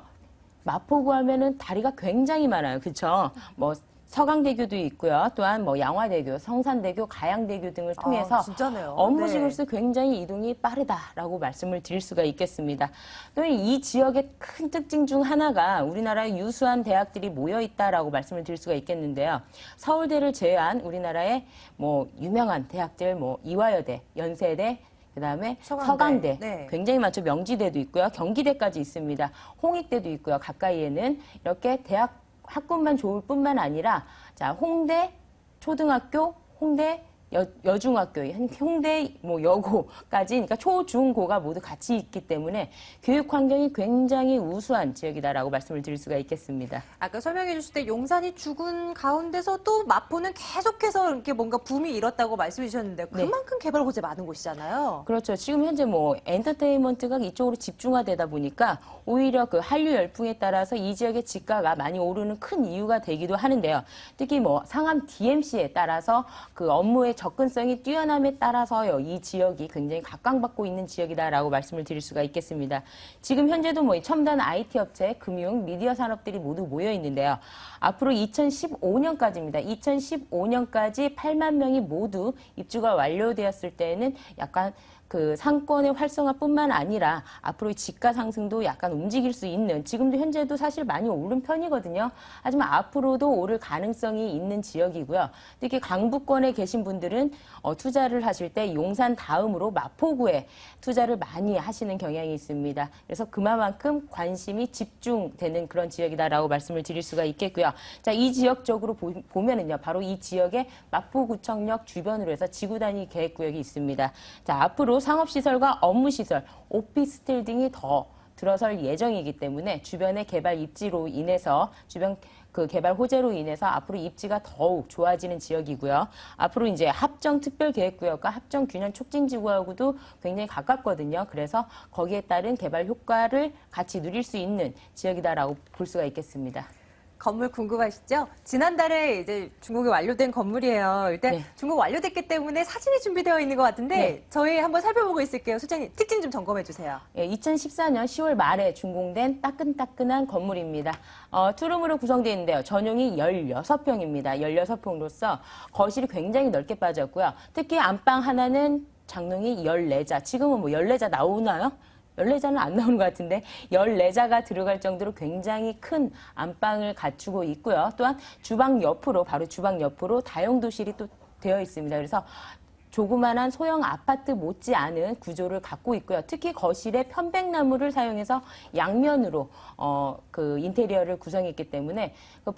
마포구 하면은 다리가 굉장히 많아요. 그렇죠? 뭐 서강대교도 있고요. 또한 뭐 양화대교, 성산대교, 가양대교 등을 통해서 진짜네요. 업무지구로서 굉장히 이동이 빠르다라고 말씀을 드릴 수가 있겠습니다. 또 이 지역의 큰 특징 중 하나가 우리나라의 유수한 대학들이 모여 있다라고 말씀을 드릴 수가 있겠는데요. 서울대를 제외한 우리나라의 뭐 유명한 대학들, 뭐 이화여대, 연세대, 그다음에 서강대, 네. 굉장히 많죠. 명지대도 있고요. 경기대까지 있습니다. 홍익대도 있고요. 가까이에는 이렇게 대학 학군만 좋을 뿐만 아니라 자, 홍대 초등학교, 홍대 여중학교, 홍대 뭐 여고까지, 그러니까 초, 중, 고가 모두 같이 있기 때문에 교육 환경이 굉장히 우수한 지역이다라고 말씀을 드릴 수가 있겠습니다. 아까 설명해 주실 때 용산이 죽은 가운데서 또 마포는 계속해서 이렇게 뭔가 붐이 일었다고 말씀해 주셨는데 그만큼 개발 호재 많은 곳이잖아요. 그렇죠. 지금 현재 뭐 엔터테인먼트가 이쪽으로 집중화되다 보니까 오히려 그 한류 열풍에 따라서 이 지역의 집가가 많이 오르는 큰 이유가 되기도 하는데요. 특히 뭐 상암 DMC에 따라서 그 업무의 접근성이 뛰어남에 따라서요, 이 지역이 굉장히 각광받고 있는 지역이다라고 말씀을 드릴 수가 있겠습니다. 지금 현재도 뭐 첨단 IT 업체, 금융, 미디어 산업들이 모두 모여 있는데요. 앞으로 2015년까지입니다. 2015년까지 8만 명이 모두 입주가 완료되었을 때에는 약간 그 상권의 활성화뿐만 아니라 앞으로의 집가 상승도 약간 움직일 수 있는, 지금도 현재도 사실 많이 오른 편이거든요. 하지만 앞으로도 오를 가능성이 있는 지역이고요. 특히 강북권에 계신 분들은 투자를 하실 때 용산 다음으로 마포구에 투자를 많이 하시는 경향이 있습니다. 그래서 그만큼 관심이 집중되는 그런 지역이다라고 말씀을 드릴 수가 있겠고요. 자, 이 지역적으로 보면은요, 바로 이 지역에 마포구청역 주변으로 해서 지구 단위 계획구역이 있습니다. 자, 앞으로 상업시설과 업무시설, 오피스텔 등이 더 들어설 예정이기 때문에 주변의 개발 입지로 인해서 주변 그 개발 호재로 인해서 앞으로 입지가 더욱 좋아지는 지역이고요. 앞으로 이제 합정 특별계획구역과 합정 균형 촉진지구하고도 굉장히 가깝거든요. 그래서 거기에 따른 개발 효과를 같이 누릴 수 있는 지역이다라고 볼 수가 있겠습니다. 건물 궁금하시죠? 지난달에 이제 중공이 완료된 건물이에요. 일단 네. 중공 완료됐기 때문에 사진이 준비되어 있는 것 같은데 네. 저희 한번 살펴보고 있을게요. 소장님, 특징 좀 점검해 주세요. 예, 2014년 10월 말에 준공된 따끈따끈한 건물입니다. 투룸으로 구성되어 있는데요. 전용이 16평입니다. 16평으로서 거실이 굉장히 넓게 빠졌고요. 특히 안방 하나는 장롱이 14자. 지금은 뭐 14자 나오나요? 14자는 안 나오는 것 같은데 14자가 들어갈 정도로 굉장히 큰 안방을 갖추고 있고요. 또한 주방 옆으로, 바로 주방 옆으로 다용도실이 또 되어 있습니다. 그래서 조그만한 소형 아파트 못지않은 구조를 갖고 있고요. 특히 거실에 편백나무를 사용해서 양면으로 그 인테리어를 구성했기 때문에 그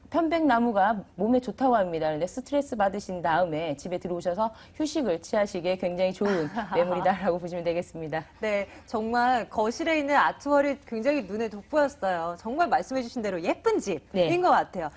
편백나무가 몸에 좋다고 합니다. 그런데 스트레스 받으신 다음에 집에 들어오셔서 휴식을 취하시기에 굉장히 좋은 매물이다라고 보시면 되겠습니다. 네, 정말 거실에 있는 아트월이 굉장히 눈에 돋보였어요. 정말 말씀해 주신 대로 예쁜 집인 네. 것 같아요.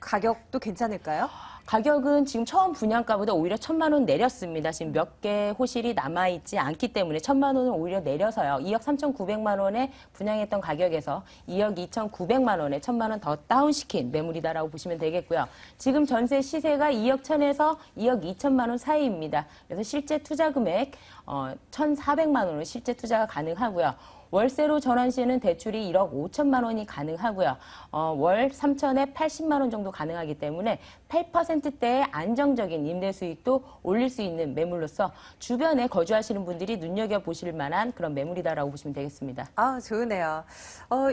가격도 괜찮을까요? 가격은 지금 처음 분양가보다 오히려 1,000만 원 내렸습니다. 지금 몇 개 호실이 남아있지 않기 때문에 1,000만 원을 오히려 내려서요. 2억 3,900만 원에 분양했던 가격에서 2억 2,900만 원에 1,000만 원 더 다운시킨 매물이다라고 보시면 되겠고요. 지금 전세 시세가 2억 1,000에서 2억 2천만 원 사이입니다. 그래서 실제 투자 금액 1,400만 원으로 실제 투자가 가능하고요. 월세로 전환 시에는 대출이 1억 5천만 원이 가능하고요. 월 3천에 80만 원 정도 가능하기 때문에 8%대의 안정적인 임대 수익도 올릴 수 있는 매물로서 주변에 거주하시는 분들이 눈여겨보실 만한 그런 매물이다라고 보시면 되겠습니다. 아, 좋으네요.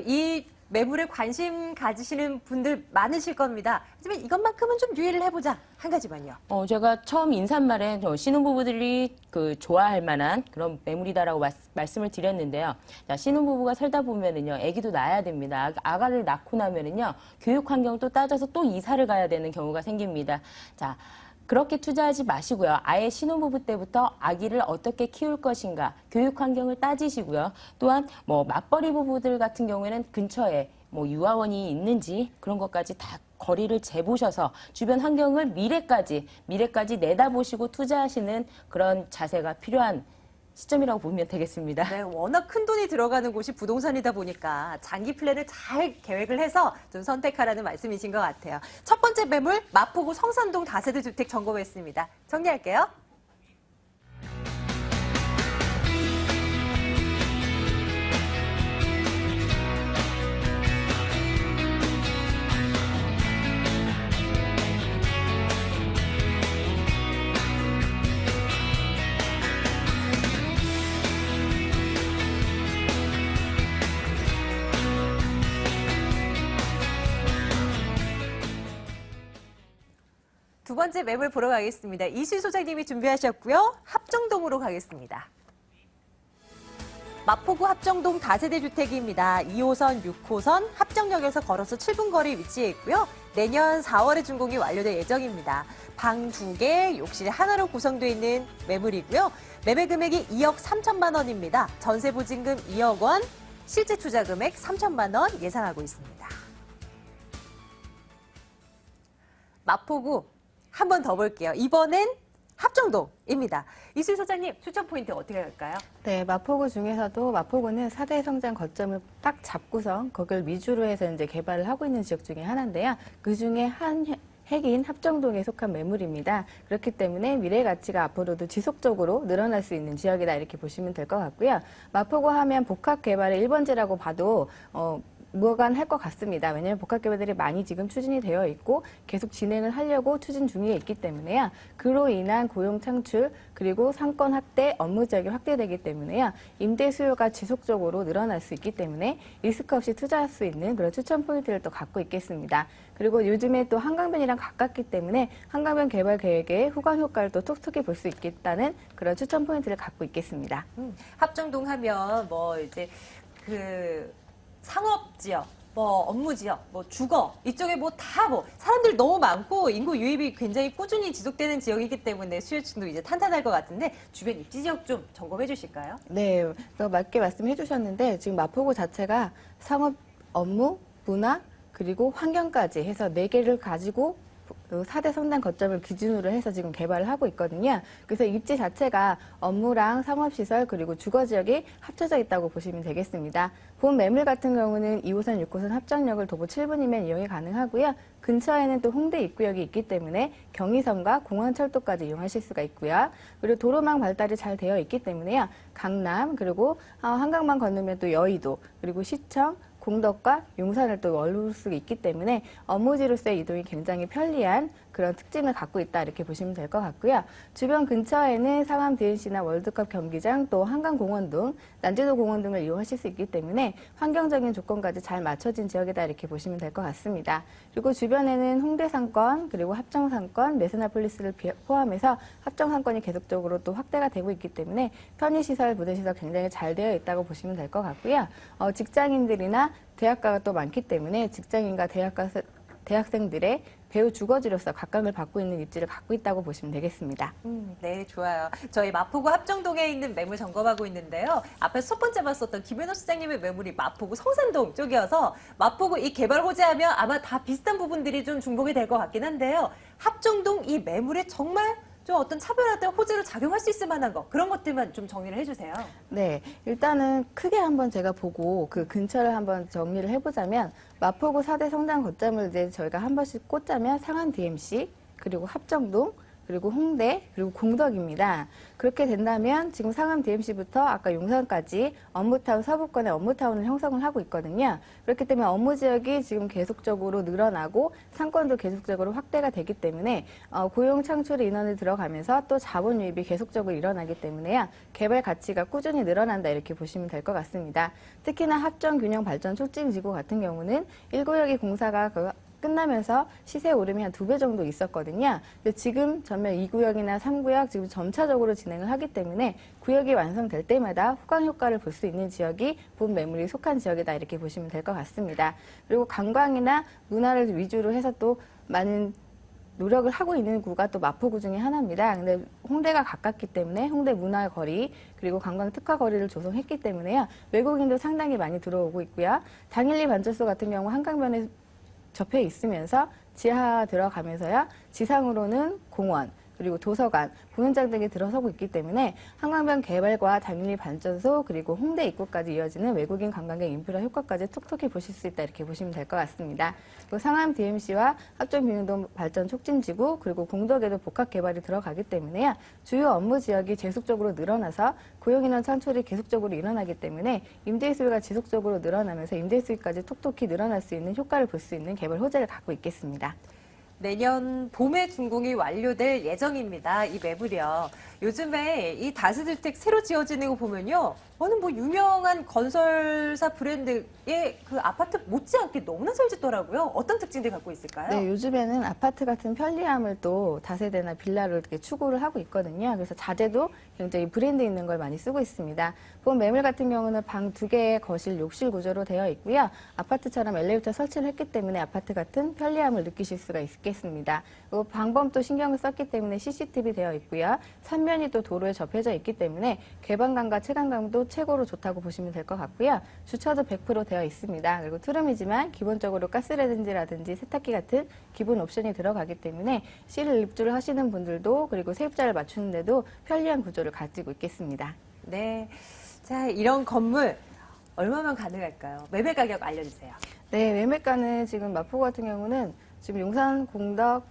이 매물에 관심 가지시는 분들 많으실 겁니다. 하지만 이것만큼은 좀 유의를 해보자. 한 가지만요. 제가 처음 인사말에 신혼부부들이 좋아할 만한 그런 매물이다라고 말씀을 드렸는데요. 자, 신혼부부가 살다 보면은요, 아기도 낳아야 됩니다. 아가를 낳고 나면은요, 교육 환경을 또 따져서 또 이사를 가야 되는 경우가 생깁니다. 자, 그렇게 투자하지 마시고요. 아예 신혼부부 때부터 아기를 어떻게 키울 것인가, 교육 환경을 따지시고요. 또한 맞벌이 부부들 같은 경우에는 근처에 유아원이 있는지 그런 것까지 다 거리를 재보셔서 주변 환경을 미래까지 내다보시고 투자하시는 그런 자세가 필요한 시점이라고 보면 되겠습니다. 네, 워낙 큰 돈이 들어가는 곳이 부동산이다 보니까 장기 플랜을 잘 계획을 해서 좀 선택하라는 말씀이신 것 같아요. 첫 번째 매물, 마포구 성산동 다세대 주택 점검했습니다. 정리할게요. 두 번째 매물 보러 가겠습니다. 이수 소장님이 준비하셨고요. 합정동으로 가겠습니다. 마포구 합정동 다세대 주택입니다. 2호선, 6호선, 합정역에서 걸어서 7분 거리 위치해 있고요. 내년 4월에 준공이 완료될 예정입니다. 방 2개, 욕실 하나로 구성되어 있는 매물이고요. 매매 금액이 2억 3천만 원입니다. 전세 보증금 2억 원, 실제 투자 금액 3천만 원 예상하고 있습니다. 마포구 한 번 더 볼게요. 이번엔 합정동입니다. 이슬 소장님, 추천 포인트 어떻게 갈까요? 네, 마포구 중에서도 마포구는 4대 성장 거점을 딱 잡고서 그걸 위주로 해서 이제 개발을 하고 있는 지역 중에 하나인데요. 그 중에 한 핵인 합정동에 속한 매물입니다. 그렇기 때문에 미래 가치가 앞으로도 지속적으로 늘어날 수 있는 지역이다 이렇게 보시면 될 것 같고요. 마포구 하면 복합 개발의 1번지라고 봐도 무관할 것 같습니다. 왜냐하면 복합개발들이 많이 지금 추진이 되어 있고 계속 진행을 하려고 추진 중에 있기 때문에요. 그로 인한 고용 창출 그리고 상권 확대, 업무 지역이 확대되기 때문에요. 임대 수요가 지속적으로 늘어날 수 있기 때문에 리스크 없이 투자할 수 있는 그런 추천 포인트를 또 갖고 있겠습니다. 그리고 요즘에 또 한강변이랑 가깝기 때문에 한강변 개발 계획의 후광 효과를 또 톡톡히 볼 수 있겠다는 그런 추천 포인트를 갖고 있겠습니다. 합정동 하면 이제 상업 지역, 업무 지역, 주거 이쪽에 다 사람들 너무 많고 인구 유입이 굉장히 꾸준히 지속되는 지역이기 때문에 수요층도 이제 탄탄할 것 같은데 주변 입지 지역 좀 점검해 주실까요? 네, 맞게 말씀해 주셨는데 지금 마포구 자체가 상업, 업무, 문화 그리고 환경까지 해서 4개를 가지고 4대 성장 거점을 기준으로 해서 지금 개발을 하고 있거든요. 그래서 입지 자체가 업무랑 상업시설 그리고 주거지역이 합쳐져 있다고 보시면 되겠습니다. 본 매물 같은 경우는 2호선, 6호선 합정역을 도보 7분이면 이용이 가능하고요. 근처에는 또 홍대 입구역이 있기 때문에 경의선과 공항철도까지 이용하실 수가 있고요. 그리고 도로망 발달이 잘 되어 있기 때문에요. 강남 그리고 한강만 건너면 또 여의도 그리고 시청 공덕과 용산을 또 원루로 쓰고 있기 때문에 업무지로서의 이동이 굉장히 편리한 그런 특징을 갖고 있다 이렇게 보시면 될 것 같고요. 주변 근처에는 상암 DNC나 월드컵 경기장 또 한강공원 등 난제도 공원 등을 이용하실 수 있기 때문에 환경적인 조건까지 잘 맞춰진 지역이다 이렇게 보시면 될 것 같습니다. 그리고 주변에는 홍대 상권 그리고 합정 상권, 메스나폴리스를 포함해서 합정 상권이 계속적으로 또 확대가 되고 있기 때문에 편의시설, 부대시설 굉장히 잘 되어 있다고 보시면 될 것 같고요. 직장인들이나 대학가가 또 많기 때문에 직장인과 대학생들의 배우 주거지로서 각광을 받고 있는 입지를 갖고 있다고 보시면 되겠습니다. 네, 좋아요. 저희 마포구 합정동에 있는 매물 점검하고 있는데요. 앞에서 첫 번째 봤었던 김현호 시장님의 매물이 마포구 성산동 쪽이어서 마포구 이 개발 호재하면 아마 다 비슷한 부분들이 좀 중복이 될 것 같긴 한데요. 합정동 이 매물에 정말 좀 어떤 차별화된 호재로 작용할 수 있을 만한 거 그런 것들만 좀 정리를 해주세요. 네, 일단은 크게 한번 제가 보고 그 근처를 한번 정리를 해보자면 마포구 4대 성장 거점을 이제 저희가 한 번씩 꽂자면 상암 DMC, 그리고 합정동, 그리고 홍대, 그리고 공덕입니다. 그렇게 된다면 지금 상암 DMC부터 아까 용산까지 업무타운, 서부권의 업무타운을 형성을 하고 있거든요. 그렇기 때문에 업무 지역이 지금 계속적으로 늘어나고 상권도 계속적으로 확대가 되기 때문에 고용 창출 인원이 들어가면서 또 자본 유입이 계속적으로 일어나기 때문에요. 개발 가치가 꾸준히 늘어난다 이렇게 보시면 될 것 같습니다. 특히나 합정균형발전촉진지구 같은 경우는 1구역이 공사가 끝나면서 시세 오름이 한 2배 정도 있었거든요. 근데 지금 전면 2구역이나 3구역 지금 점차적으로 진행을 하기 때문에 구역이 완성될 때마다 후광 효과를 볼 수 있는 지역이 본 매물이 속한 지역이다 이렇게 보시면 될 것 같습니다. 그리고 관광이나 문화를 위주로 해서 또 많은 노력을 하고 있는 구가 또 마포구 중에 하나입니다. 근데 홍대가 가깝기 때문에 홍대 문화 거리 그리고 관광 특화 거리를 조성했기 때문에요. 외국인도 상당히 많이 들어오고 있고요. 당일리 반철소 같은 경우 한강변에 접해 있으면서 지하 들어가면서요. 지상으로는 공원, 그리고 도서관, 공연장 등이 들어서고 있기 때문에 한강변 개발과 당일리 발전소 그리고 홍대 입구까지 이어지는 외국인 관광객 인프라 효과까지 톡톡히 보실 수 있다 이렇게 보시면 될 것 같습니다. 그리고 상암 DMC와 합정균형동 발전 촉진지구 그리고 공덕에도 복합 개발이 들어가기 때문에요. 주요 업무 지역이 지속적으로 늘어나서 고용인원 창출이 계속적으로 일어나기 때문에 임대 수요가 지속적으로 늘어나면서 임대 수익까지 톡톡히 늘어날 수 있는 효과를 볼 수 있는 개발 호재를 갖고 있겠습니다. 내년 봄에 준공이 완료될 예정입니다. 이 매물이요. 요즘에 이 다세주택 새로 지어지는 거 보면요. 어느 뭐 유명한 건설사 브랜드의 그 아파트 못지않게 너무나 잘 짓더라고요. 어떤 특징들 갖고 있을까요? 네, 요즘에는 아파트 같은 편리함을 또 다세대나 빌라를 이렇게 추구를 하고 있거든요. 그래서 자재도 굉장히 브랜드 있는 걸 많이 쓰고 있습니다. 본 매물 같은 경우는 방 2개의 거실, 욕실 구조로 되어 있고요. 아파트처럼 엘리베이터 설치를 했기 때문에 아파트 같은 편리함을 느끼실 수가 있겠습니다. 그리고 방범도 신경을 썼기 때문에 CCTV 되어 있고요. 삼면이 또 도로에 접해져 있기 때문에 개방감과 체감감도 최고로 좋다고 보시면 될 것 같고요. 주차도 100% 되어 있습니다. 그리고 투룸이지만 기본적으로 가스레인지라든지 세탁기 같은 기본 옵션이 들어가기 때문에 실 입주를 하시는 분들도 그리고 세입자를 맞추는데도 편리한 구조를 가지고 있겠습니다. 네. 자, 이런 건물 얼마면 가능할까요? 매매 가격 알려주세요. 네, 매매가는 지금 마포 같은 경우는 지금 용산, 공덕,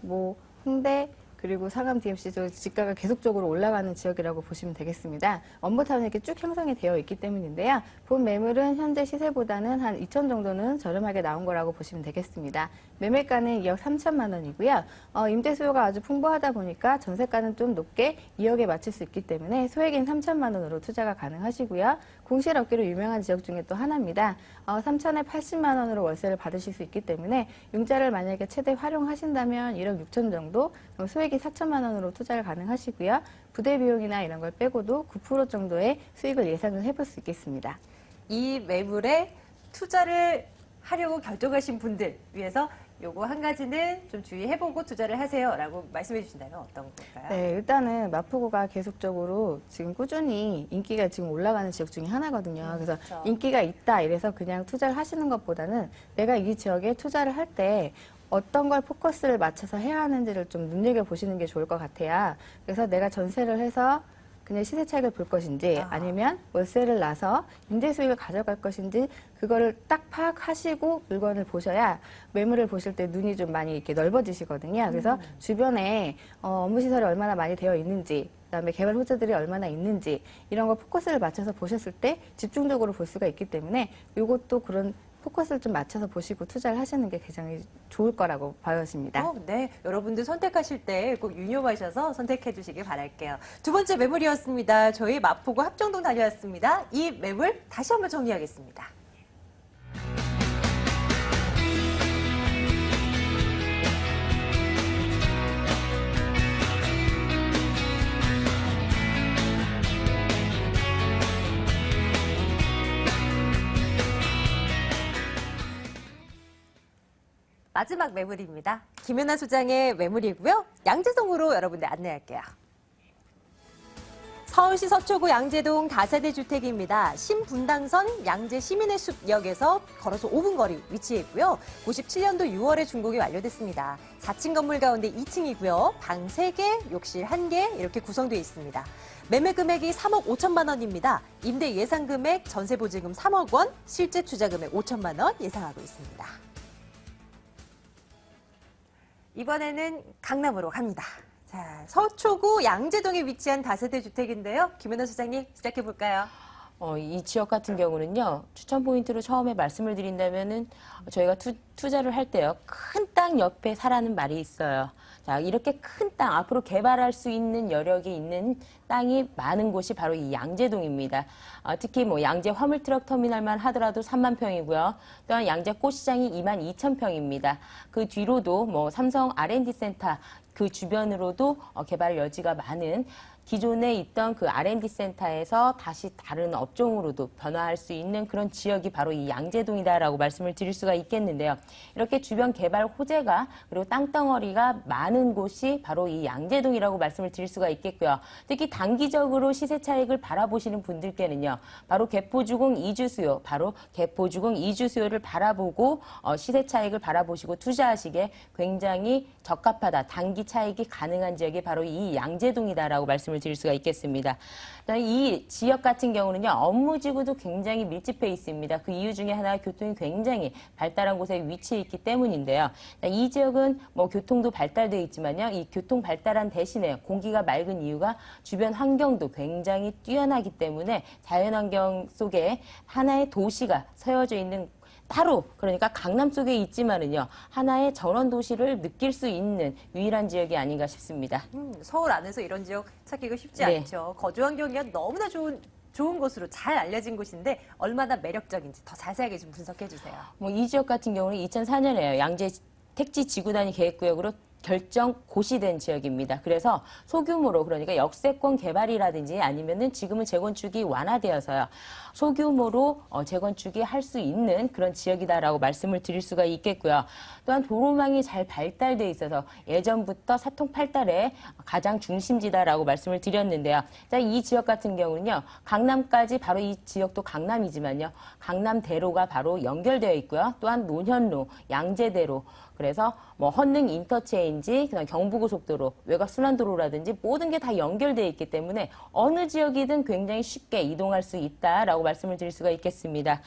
홍대, 그리고 상암 DMC 지가가 계속적으로 올라가는 지역이라고 보시면 되겠습니다. 업무타운이 이렇게 쭉 형성이 되어 있기 때문인데요. 본 매물은 현재 시세보다는 한 2천 정도는 저렴하게 나온 거라고 보시면 되겠습니다. 매매가는 2억 3천만 원이고요. 임대 수요가 아주 풍부하다 보니까 전세가는 좀 높게 2억에 맞출 수 있기 때문에 소액인 3천만 원으로 투자가 가능하시고요. 공실 업계로 유명한 지역 중에 또 하나입니다. 3천에 80만 원으로 월세를 받으실 수 있기 때문에 융자를 만약에 최대 활용하신다면 1억 6천 정도, 소액이 4천만 원으로 투자를 가능하시고요. 부대 비용이나 이런 걸 빼고도 9% 정도의 수익을 예상을 해볼 수 있겠습니다. 이 매물에 투자를 하려고 결정하신 분들 위해서 요거 한 가지는 좀 주의해보고 투자를 하세요라고 말씀해 주신다면 어떤 걸까요? 네, 일단은 마포구가 계속적으로 지금 꾸준히 인기가 지금 올라가는 지역 중에 하나거든요. 그래서 그렇죠. 인기가 있다 이래서 그냥 투자를 하시는 것보다는 내가 이 지역에 투자를 할 때 어떤 걸 포커스를 맞춰서 해야 하는지를 좀 눈여겨보시는 게 좋을 것 같아요. 그래서 내가 전세를 해서 그냥 시세 차익을 볼 것인지 아니면 월세를 나서 임대 수익을 가져갈 것인지 그거를 딱 파악하시고 물건을 보셔야 매물을 보실 때 눈이 좀 많이 이렇게 넓어지시거든요. 그래서 주변에 업무 시설이 얼마나 많이 되어 있는지 그다음에 개발 호재들이 얼마나 있는지 이런 거 포커스를 맞춰서 보셨을 때 집중적으로 볼 수가 있기 때문에 이것도 그런 포커스를 좀 맞춰서 보시고 투자를 하시는 게 굉장히 좋을 거라고 보여집니다. 네, 여러분들 선택하실 때 꼭 유념하셔서 선택해 주시길 바랄게요. 두 번째 매물이었습니다. 저희 마포구 합정동 다녀왔습니다. 이 매물 다시 한번 정리하겠습니다. 마지막 매물입니다. 김연아 소장의 매물이고요. 양재동으로 여러분들 안내할게요. 서울시 서초구 양재동 다세대 주택입니다. 신분당선 양재 시민의 숲역에서 걸어서 5분 거리 위치해 있고요. 97년도 6월에 준공이 완료됐습니다. 4층 건물 가운데 2층이고요. 방 3개, 욕실 1개 이렇게 구성되어 있습니다. 매매 금액이 3억 5천만 원입니다. 임대 예상 금액, 전세 보증금 3억 원, 실제 투자 금액 5천만 원 예상하고 있습니다. 이번에는 강남으로 갑니다. 자, 서초구 양재동에 위치한 다세대 주택인데요. 김연아 소장님 시작해 볼까요? 이 지역 같은 경우는요, 추천 포인트로 처음에 말씀을 드린다면은 저희가 투자를 할 때요, 큰 땅 옆에 사라는 말이 있어요. 자, 이렇게 큰 땅, 앞으로 개발할 수 있는 여력이 있는 땅이 많은 곳이 바로 이 양재동입니다. 특히 뭐 양재 화물트럭 터미널만 하더라도 3만 평이고요. 또한 양재 꽃시장이 2만 2천 평입니다. 그 뒤로도 뭐 삼성 R&D 센터 그 주변으로도 개발 여지가 많은 기존에 있던 그 R&D 센터에서 다시 다른 업종으로도 변화할 수 있는 그런 지역이 바로 이 양재동이다라고 말씀을 드릴 수가 있겠는데요. 이렇게 주변 개발 호재가 그리고 땅덩어리가 많은 곳이 바로 이 양재동이라고 말씀을 드릴 수가 있겠고요. 특히 단기적으로 시세 차익을 바라보시는 분들께는요. 바로 개포주공 이주 수요, 바로 개포주공 이주 수요를 바라보고 시세 차익을 바라보시고 투자하시기에 굉장히 적합하다, 단기 차익이 가능한 지역이 바로 이 양재동이다라고 말씀을 드릴 수가 있겠습니다. 이 지역 같은 경우는요, 업무지구도 굉장히 밀집해 있습니다. 그 이유 중에 하나가 교통이 굉장히 발달한 곳에 위치해 있기 때문인데요. 이 지역은 뭐 교통도 발달되어 있지만요, 이 교통 발달한 대신에 공기가 맑은 이유가 주변 환경도 굉장히 뛰어나기 때문에 자연환경 속에 하나의 도시가 서여져 있는 따로, 그러니까 강남 속에 있지만은요, 하나의 전원 도시를 느낄 수 있는 유일한 지역이 아닌가 싶습니다. 서울 안에서 이런 지역 찾기가 쉽지 네. 않죠. 거주 환경이 너무나 좋은 곳으로 잘 알려진 곳인데 얼마나 매력적인지 더 자세하게 좀 분석해 주세요. 뭐 이 지역 같은 경우는 2004년에요. 양재 택지 지구단위 계획구역으로 결정 고시된 지역입니다. 그래서 소규모로, 그러니까 역세권 개발이라든지 아니면은 지금은 재건축이 완화되어서요, 소규모로 재건축이 할 수 있는 그런 지역이다라고 말씀을 드릴 수가 있겠고요. 또한 도로망이 잘 발달돼 있어서 예전부터 사통팔달의 가장 중심지다라고 말씀을 드렸는데요. 자, 이 지역 같은 경우는요, 강남까지, 바로 이 지역도 강남이지만요, 강남대로가 바로 연결되어 있고요. 또한 논현로, 양재대로, 그래서 뭐 헌능 인터체인지, 그다음 경부고속도로, 외곽순환도로라든지 모든 게 다 연결되어 있기 때문에 어느 지역이든 굉장히 쉽게 이동할 수 있다라고 말씀을 드릴 수가 있겠습니다.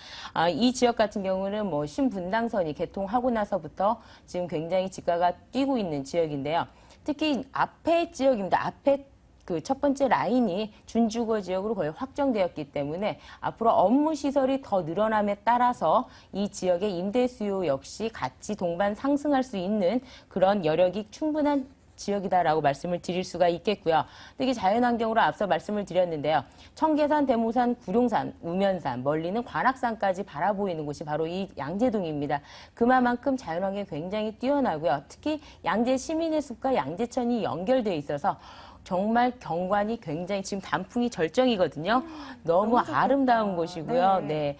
이 지역 같은 경우는 뭐 신분당선이 개통하고 나서부터 지금 굉장히 지가가 뛰고 있는 지역인데요. 특히 앞에 지역입니다. 앞에 그 첫 번째 라인이 준주거 지역으로 거의 확정되었기 때문에 앞으로 업무 시설이 더 늘어남에 따라서 이 지역의 임대 수요 역시 같이 동반 상승할 수 있는 그런 여력이 충분한 지역이다라고 말씀을 드릴 수가 있겠고요. 특히 자연환경으로 앞서 말씀을 드렸는데요. 청계산, 대모산, 구룡산, 우면산, 멀리는 관악산까지 바라보이는 곳이 바로 이 양재동입니다. 그만큼 자연환경이 굉장히 뛰어나고요. 특히 양재 시민의 숲과 양재천이 연결되어 있어서 정말 경관이 굉장히, 지금 단풍이 절정이거든요. 너무 아름다운 곳이고요. 네.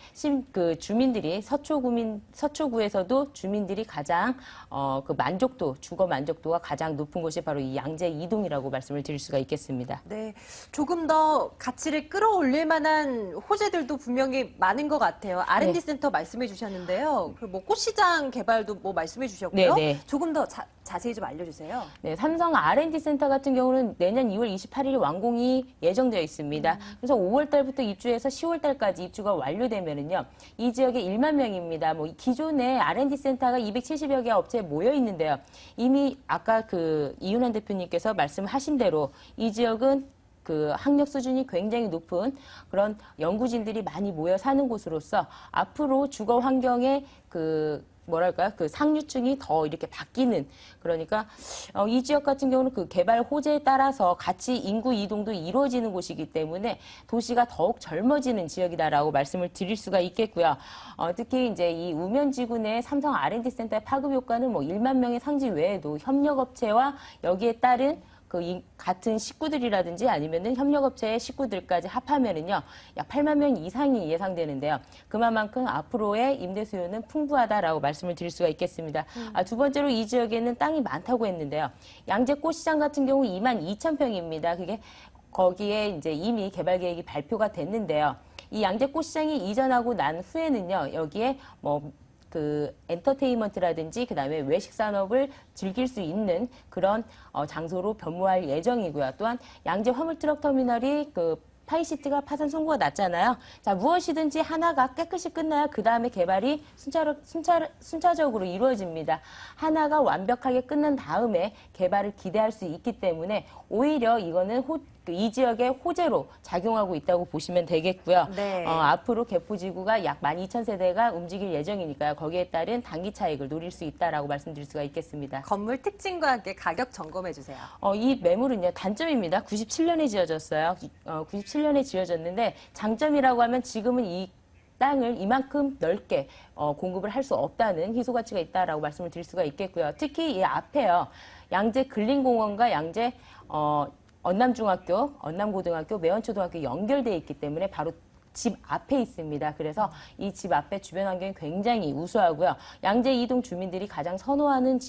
그 주민들이 서초구에서도 주민들이 가장 그 만족도, 주거 만족도가 가장 높은 곳이 바로 이 양재 이동이라고 말씀을 드릴 수가 있겠습니다. 네, 조금 더 가치를 끌어올릴 만한 호재들도 분명히 많은 것 같아요. R&D 네. 센터 말씀해 주셨는데요. 그 뭐 꽃시장 개발도 뭐 말씀해 주셨고요. 네, 네. 조금 더 자세히 좀 알려주세요. 네, 삼성 R&D 센터 같은 경우는 내년 2월 28일 완공이 예정되어 있습니다. 그래서 5월 달부터 입주해서 10월 달까지 입주가 완료되면은요, 이 지역에 1만 명입니다. 뭐 기존에 R&D 센터가 270여 개 업체에 모여 있는데요. 이미 아까 그 이윤환 대표님께서 말씀하신 대로 이 지역은 그 학력 수준이 굉장히 높은 그런 연구진들이 많이 모여 사는 곳으로서 앞으로 주거 환경에 그 상류층이 더 이렇게 바뀌는, 그러니까 이 지역 같은 경우는 그 개발 호재에 따라서 같이 인구 이동도 이루어지는 곳이기 때문에 도시가 더욱 젊어지는 지역이다라고 말씀을 드릴 수가 있겠고요. 특히 이제 이 우면지구 내 삼성 R&D 센터의 파급 효과는 뭐 1만 명의 상지 외에도 협력업체와 여기에 따른 같은 식구들이라든지 아니면은 협력업체의 식구들까지 합하면은요, 약 8만 명 이상이 예상되는데요. 그만큼 앞으로의 임대 수요는 풍부하다라고 말씀을 드릴 수가 있겠습니다. 두 번째로 이 지역에는 땅이 많다고 했는데요. 양재 꽃시장 같은 경우 2만 2천 평입니다. 그게 거기에 이제 이미 개발 계획이 발표가 됐는데요. 이 양재 꽃시장이 이전하고 난 후에는요, 여기에 엔터테인먼트라든지 그다음에 외식 산업을 즐길 수 있는 그런 장소로 변모할 예정이고요. 또한 양재 화물트럭 터미널이 파이시트가 파산 선고가 났잖아요. 자, 무엇이든지 하나가 깨끗이 끝나야 그 다음에 개발이 순차적으로 이루어집니다. 하나가 완벽하게 끝난 다음에 개발을 기대할 수 있기 때문에 오히려 이거는 이 지역의 호재로 작용하고 있다고 보시면 되겠고요. 네. 앞으로 개포지구가 약 12,000세대가 움직일 예정이니까요. 거기에 따른 단기 차익을 노릴 수 있다라고 말씀드릴 수가 있겠습니다. 건물 특징과 함께 가격 점검해 주세요. 이 매물은요, 단점입니다. 97년에 지어졌어요. 97년에 지어졌는데 장점이라고 하면 지금은 이 땅을 이만큼 넓게 공급을 할 수 없다는 희소 가치가 있다라고 말씀을 드릴 수가 있겠고요. 특히 이 앞에요. 양재 근린공원과 양재 언남중학교, 언남고등학교, 매원초등학교 연결되어 있기 때문에 바로 집 앞에 있습니다. 그래서 이 집 앞에 주변 환경이 굉장히 우수하고요. 양재 이동 주민들이 가장 선호하는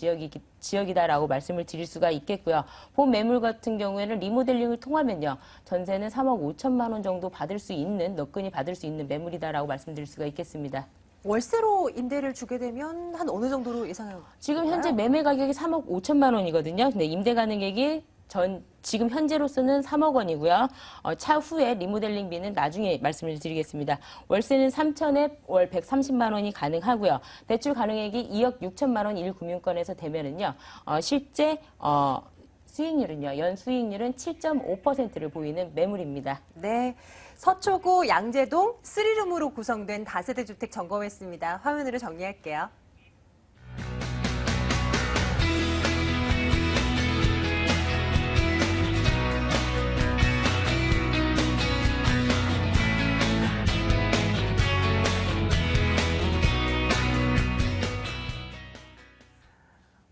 지역이다라고 말씀을 드릴 수가 있겠고요. 본 매물 같은 경우에는 리모델링을 통하면요. 전세는 3억 5천만 원 정도 너끈히 받을 수 있는 매물이다라고 말씀드릴 수가 있겠습니다. 월세로 임대를 주게 되면 한 어느 정도로 예상해요? 지금 현재 매매 가격이 3억 5천만 원이거든요. 근데 임대 가능액이 지금 현재로서는 3억 원이고요. 차후에 리모델링비는 나중에 말씀을 드리겠습니다. 월세는 3천에 월 130만 원이 가능하고요. 대출 가능액이 2억 6천만 원 1금융권에서 되면은요. 실제 수익률은요. 연 수익률은 7.5%를 보이는 매물입니다. 네. 서초구 양재동 3룸으로 구성된 다세대 주택 점검했습니다. 화면으로 정리할게요.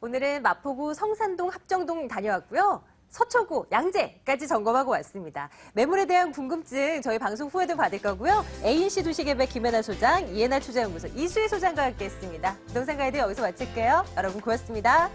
오늘은 마포구 성산동 합정동 다녀왔고요. 서초구 양재까지 점검하고 왔습니다. 매물에 대한 궁금증 저희 방송 후에도 받을 거고요. ANC 도시개발 김혜나 소장, 이해나 투자연구소 이수혜 소장과 함께 했습니다. 부동산 가이드 여기서 마칠게요. 여러분 고맙습니다.